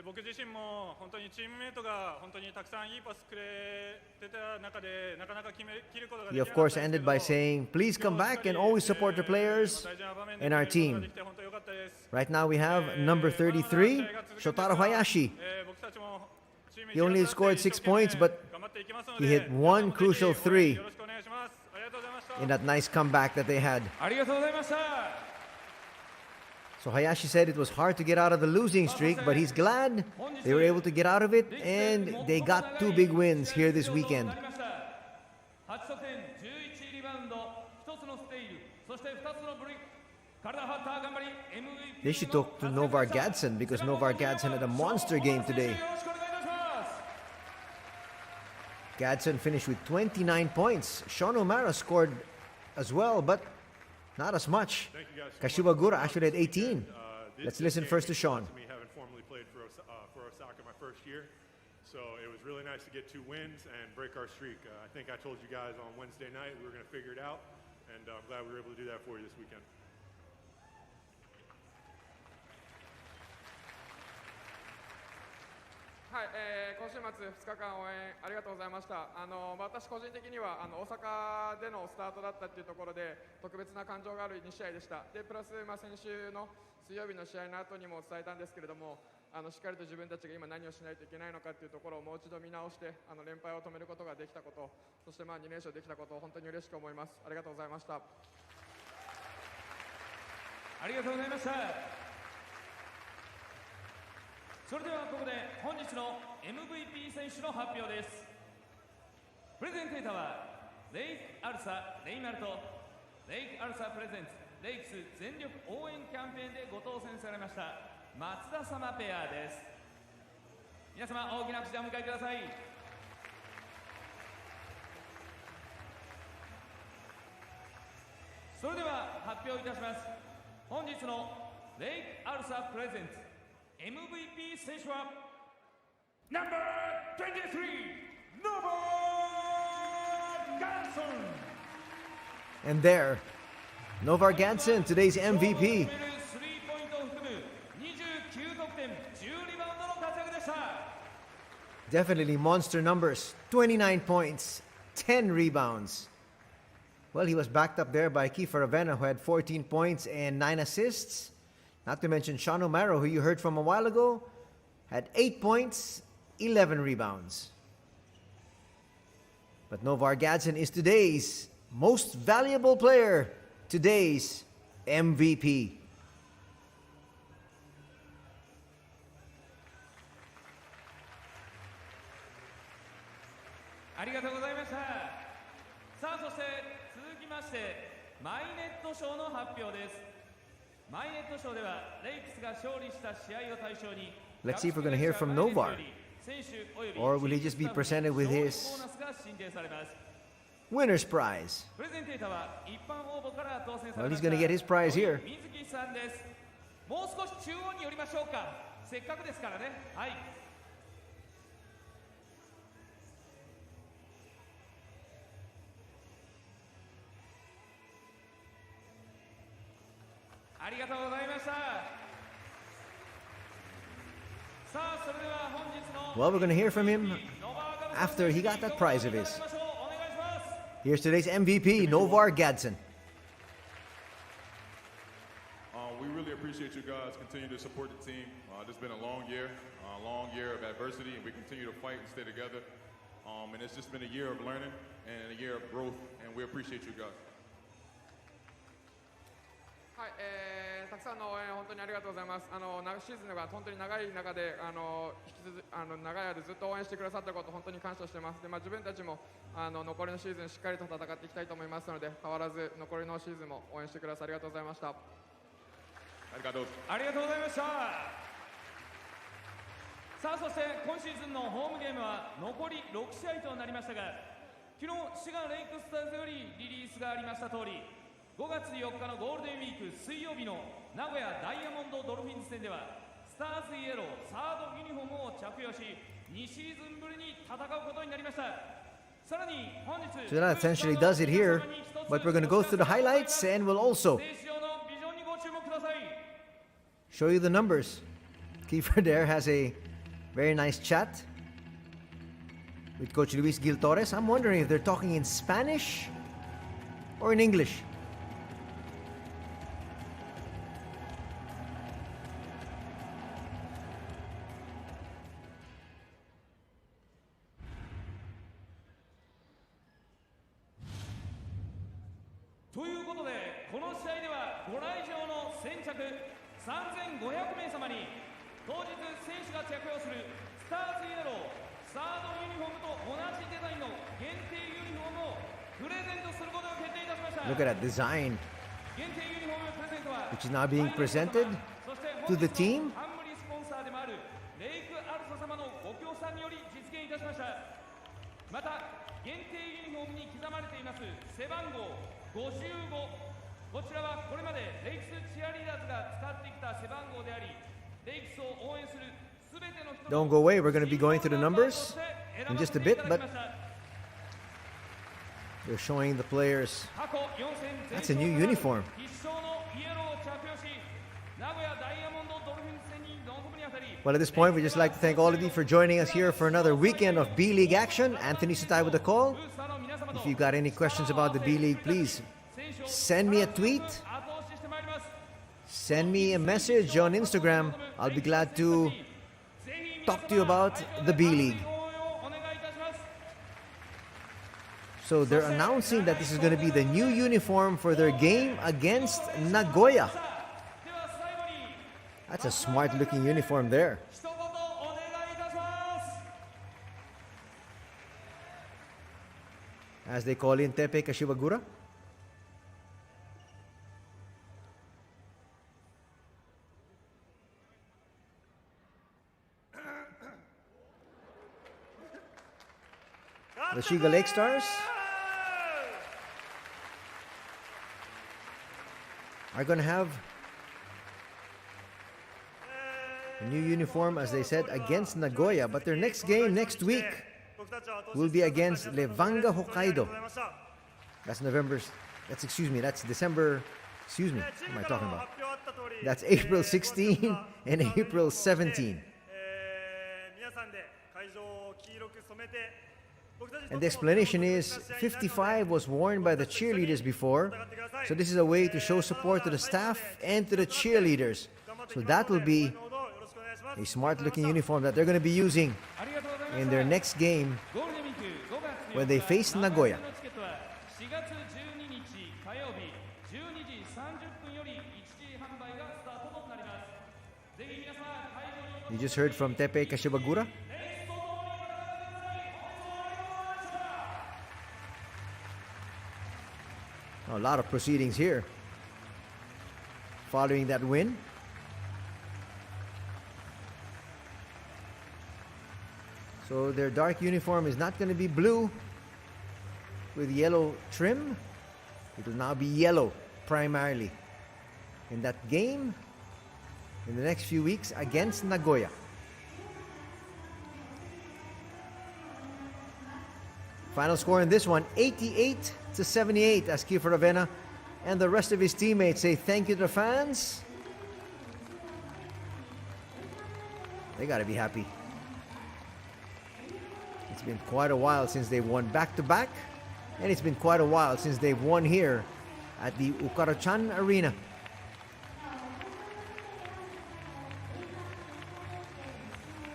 僕自身も本当にチームメイトが本当にたくさんいいパスくれてた中でなかなか切ることができ He な of かったん course ですけ ended ど、 by saying, please come back and always support the players 大事な場面で and our 決める team. ことができて本当に良かったです。 Right now we have number 33, Shotaro Hayashi. 僕たちもチーム He only scored 6 points, but 頑張っていきますの he で、 hit one crucial 3よろしくお願いします。ありがとうございました。 in that nice comeback that they had. ありがとうございました。 So Hayashi said it was hard to get out of the losing streak, but he's glad they were able to get out of it, and they got 2 big wins here this weekend. 8得点、11リバウンド、1つのステイル、そして2つのブリック。体張った頑張り MVP。 They should talk to Novar Gadsden because Novar Gadsden had a monster game today. Gadsden finished with 29 points. Sean O'Mara scored as well, but Not as much. Thank you guys so Kashiwagura much. actually at 18. Let's listen first to Sean. Me having formally played for Osaka my first year. So it was really nice to get 2 wins and break our streak. I think I told you guys on Wednesday night we were going to figure it out, and I'm glad we were able to do that for you this weekend. はい、今週末2日間応援ありがとうございました。私個人的には大阪でのスタートだったっていうところで特別な感情がある2試合でした。でプラス、先週の水曜日の試合の後にも伝えたんですけれども、しっかりと自分たちが今何をしないといけないのかっていうところをもう一度見直して連敗を止めることができたこと、そして2連勝できたことを本当に嬉しく思います。ありがとうございました。ありがとうございました。それではここで本日の MVP 選手の発表です。プレゼンテーターはレイク・アルサ・レイマルとレイク・アルサプレゼンツレイクス全力応援キャンペーンでご当選されました松田様ペアです。皆様大きな拍手でお迎えください。それでは発表いたします。本日のレイク・アルサプレゼンツMVP 選手は No.23 Nova Ganson. And there, Novar Ganson, today's MVP. スリーポイントを含む29得点10リバウンドの活躍でした。 Definitely monster numbers. 29 points, 10 rebounds. Well, he was backed up there by Kiefer Avena, who had 14 points and 9 assists. Not to mention Sean O'Mara, who you heard from a while ago, had 8 points, 11 rebounds. But Novar Gadson is today's most valuable player, today's MVP. ありがとうございました。さあそして続きましてマイネット賞の発表です。マイネット賞ではレイクスが勝利した試合を対象に Let's see if we're going to hear from Novar. Or will he just be presented with his winner's prize? Well, he's going to get his prize here. もう少し中央に寄りましょうか。せっかくですからね。はい。ありがとうございました。さあそれでは本日の Well, we're going to hear from him after he got that prize of his. Here's today's MVP, Novar Gadson. We really appreciate you guys continue to support the team. It's been a long year of adversity, and we continue to fight and stay together. And it's just been a year of learning and a year of growth, and we appreciate you guys. はい、たくさんの応援本当にありがとうございます。シーズンが本当に長い中で引き続長い間ずっと応援してくださったこと本当に感謝してます。で、自分たちも残りのシーズンしっかりと戦っていきたいと思いますので、変わらず残りのシーズンも応援してください。ありがとうございました。ありがとうございました。さあそして今シーズンのホームゲームは残り6試合となりましたが、昨日滋賀レイクスターズよりリリースがありました通り、5月4日のゴールデンウィーク水曜日の名古屋ダイヤモンドドルフィンズ戦ではスターズイエローサードユニフォームを着用し2シーズンぶりに戦うことになりました。さらに本日 So that essentially does it here, but we're going to go through the highlights and we'll also show you the numbers. Kiefer there has a very nice chat with Coach Luis Gil Torres. I'm wondering if they're talking in Spanish or in English. Look at that design, which is now being presented to the team. こちらはこれまでレイクスチアリーダーズが使ってきた背番号であり、レイクスを応援するすべての人 Don't go away. We're going to be going through the numbers in just a bit, but they're showing the players. That's a new uniform. Well, at this point, we'd just like to thank all of you for joining us here for another weekend of B-League action. Anthony Sutai with the call. If you've got any questions about the B-League, please send me a tweet. Send me a message on Instagram. I'll be glad to talk to you about the B-League. So they're announcing that this is going to be the new uniform for their game against Nagoya. That's a smart looking uniform there. As they call in Teppei Kashiwagura. The Shiga Lakestars are going to have a new uniform, as they said, against Nagoya. But their next game next week will be against Levanga Hokkaido. That's December, what am I talking about? That's April 16 and April 17. And the explanation is 55 was worn by the cheerleaders before, so this is a way to show support to the staff and to the cheerleaders. So that will be a smart looking uniform that they're going to be using in their next game when they face Nagoya. You just heard from Teppei Kashiwagura. A lot of proceedings here following that win. So their dark uniform is not going to be blue with yellow trim. It will now be yellow primarily in that game in the next few weeks against Nagoya. Final score in this one, 88-78, as Kiefer Ravena and the rest of his teammates say thank you to the fans. They got to be happy. It's been quite a while since they've won back-to-back, and it's been quite a while since they've won here at the Ukarochan Arena.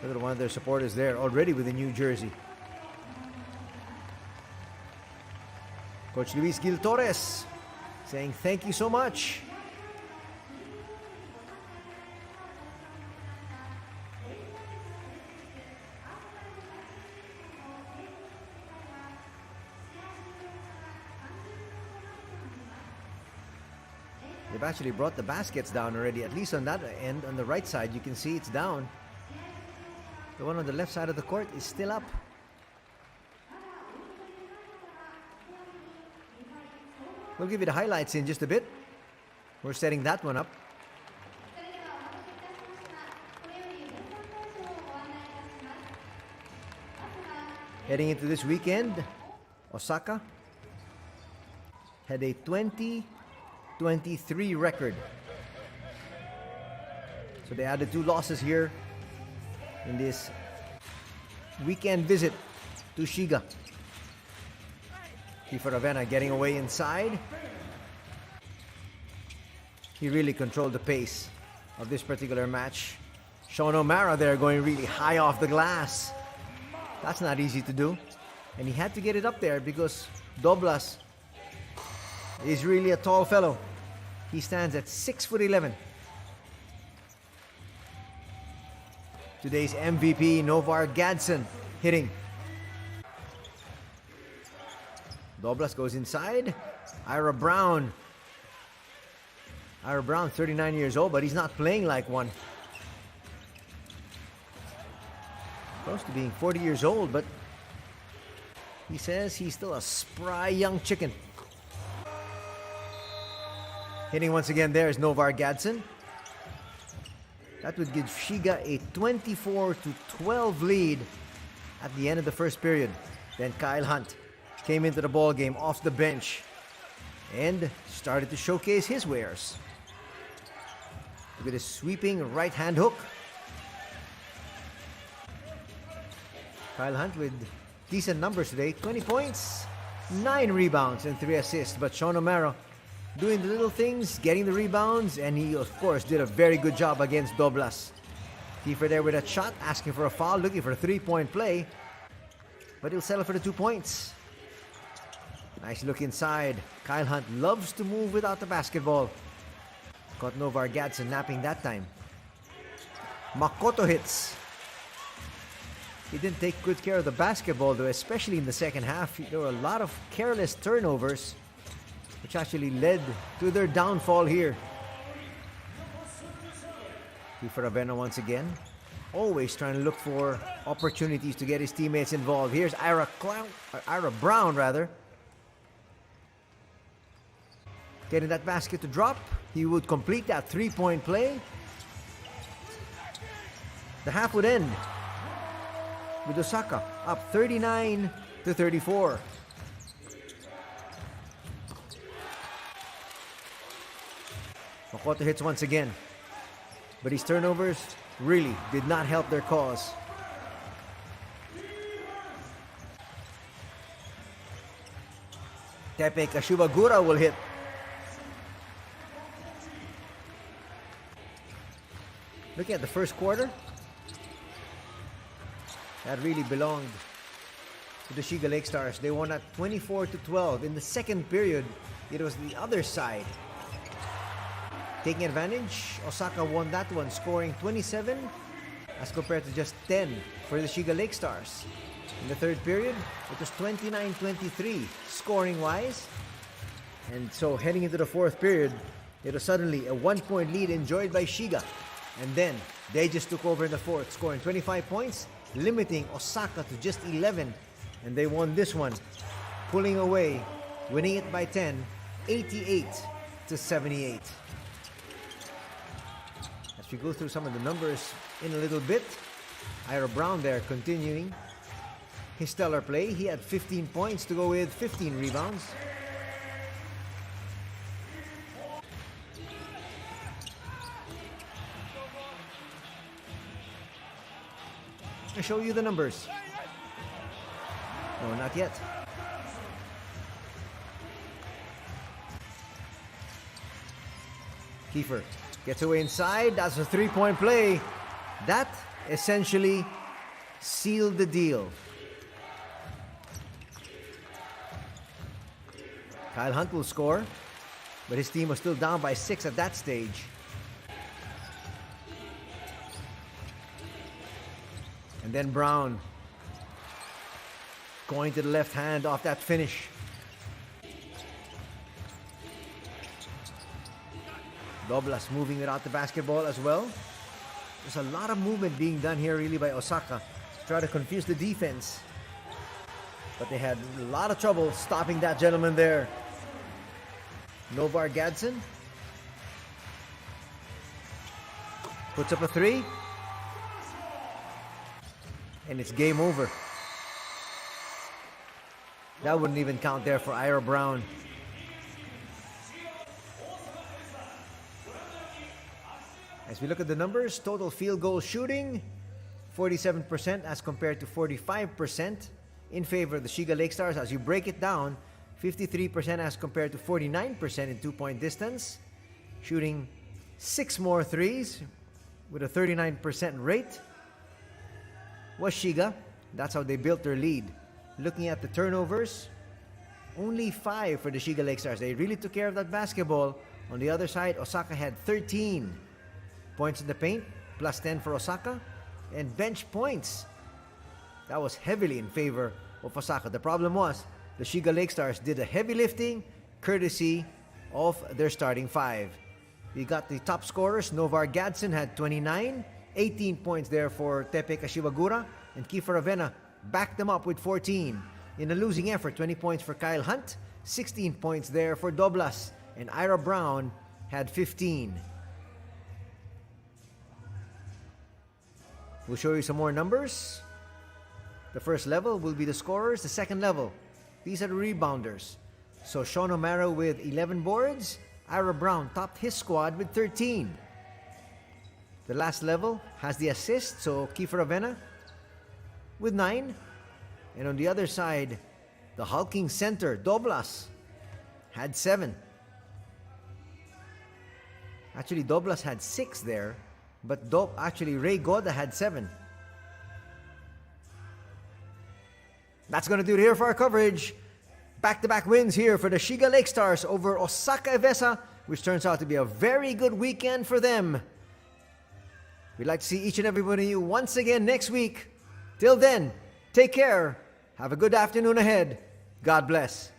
Look at one of their supporters there already with a new jersey. Coach Luis Gil Torres saying thank you so much. They've actually brought the baskets down already, at least on that end. On the right side, you can see it's down. The one on the left side of the court is still up. We'll give you the highlights in just a bit. We're setting that one up. Heading into this weekend, Osaka had a 20-23 record. So they added 2 losses here in this weekend visit to Shiga. Kiefer Ravena getting away inside. He really controlled the pace of this particular match. Sean O'Mara there going really high off the glass. That's not easy to do. And he had to get it up there because Doblas is really a tall fellow. He stands at 6'11". Today's MVP, Novar Gadsden, hitting. Doblas goes inside. Ira Brown. Ira Brown, 39 years old, but he's not playing like one. Close to being 40 years old, but he says he's still a spry young chicken. Hitting once again there is Novar Gadsden. That would give Shiga a 24-12 lead at the end of the first period. Then Kyle Hunt came into the ball game off the bench and started to showcase his wares. Look at his sweeping right hand hook. Kyle Hunt with decent numbers today. 20 points, 9 rebounds, and 3 assists. But Sean O'Mara doing the little things, getting the rebounds, and he, of course, did a very good job against Doblas. Kiefer there with a shot, asking for a foul, looking for a 3-point play. But he'll settle for the 2 points. Nice look inside. Kyle Hunt loves to move without the basketball. Caught Novar Gadsden napping that time. Makoto hits. He didn't take good care of the basketball though, especially in the second half. There were a lot of careless turnovers, which actually led to their downfall here. For Ravenna once again. Always trying to look for opportunities to get his teammates involved. Here's Ira Brown, rather. Getting that basket to drop. He would complete that 3-point play. The half would end with Osaka up 39-34. Makoto hits once again. But his turnovers really did not help their cause. Tepe Kashibagura will hit. Looking at the first quarter, that really belonged to the Shiga Lakestars. They won at 24-12. In the second period, it was the other side taking advantage. Osaka won that one, scoring 27 as compared to just 10 for the Shiga Lakestars. In the third period, it was 29-23 scoring-wise. And so heading into the fourth period, it was suddenly a 1-point lead enjoyed by Shiga. And then they just took over in the fourth, scoring 25 points, limiting Osaka to just 11. And they won this one, pulling away, winning it by 10, 88-78. As we go through some of the numbers in a little bit, Ira Brown there continuing his stellar play. He had 15 points to go with 15 rebounds. I'll show you the numbers. No, not yet. Kiefer gets away inside. That's a 3-point play. That essentially sealed the deal. Kyle Hunt will score, but his team was still down by 6 at that stage. And then Brown going to the left hand off that finish. Doblas moving without the basketball as well. There's a lot of movement being done here really by Osaka to try to confuse the defense. But they had a lot of trouble stopping that gentleman there. Novar Gadsden puts up a 3. And it's game over. That wouldn't even count there for Ira Brown. As we look at the numbers, total field goal shooting, 47% as compared to 45% in favor of the Shiga Lakestars. As you break it down, 53% as compared to 49% in 2-point distance. Shooting 6 more threes with a 39% rate was Shiga. That's how they built their lead. Looking at the turnovers, only 5 for the Shiga Lakestars. They really took care of that basketball. On the other side, Osaka had 13 points in the paint, plus 10 for Osaka. And bench points, that was heavily in favor of Osaka. The problem was, the Shiga Lakestars did the heavy lifting, courtesy of their starting 5. We got the top scorers. Novar Gadsden had 29. 18 points there for Tepe Kashiwagura, and Kiefer Ravenna backed them up with 14. In a losing effort, 20 points for Kyle Hunt, 16 points there for Doblas, and Ira Brown had 15. We'll show you some more numbers. The first level will be the scorers. The second level, these are the rebounders. So Sean O'Mara with 11 boards. Ira Brown topped his squad with 13. The last level has the assist, so Kiefer Avena with 9. And on the other side, the hulking center, Doblas, had 7. Actually, Doblas had 6 there, but actually Ray Goda had 7. That's going to do it here for our coverage. Back-to-back wins here for the Shiga Lakestars over Osaka Evessa, which turns out to be a very good weekend for them. We'd like to see each and every one of you once again next week. Till then, take care. Have a good afternoon ahead. God bless.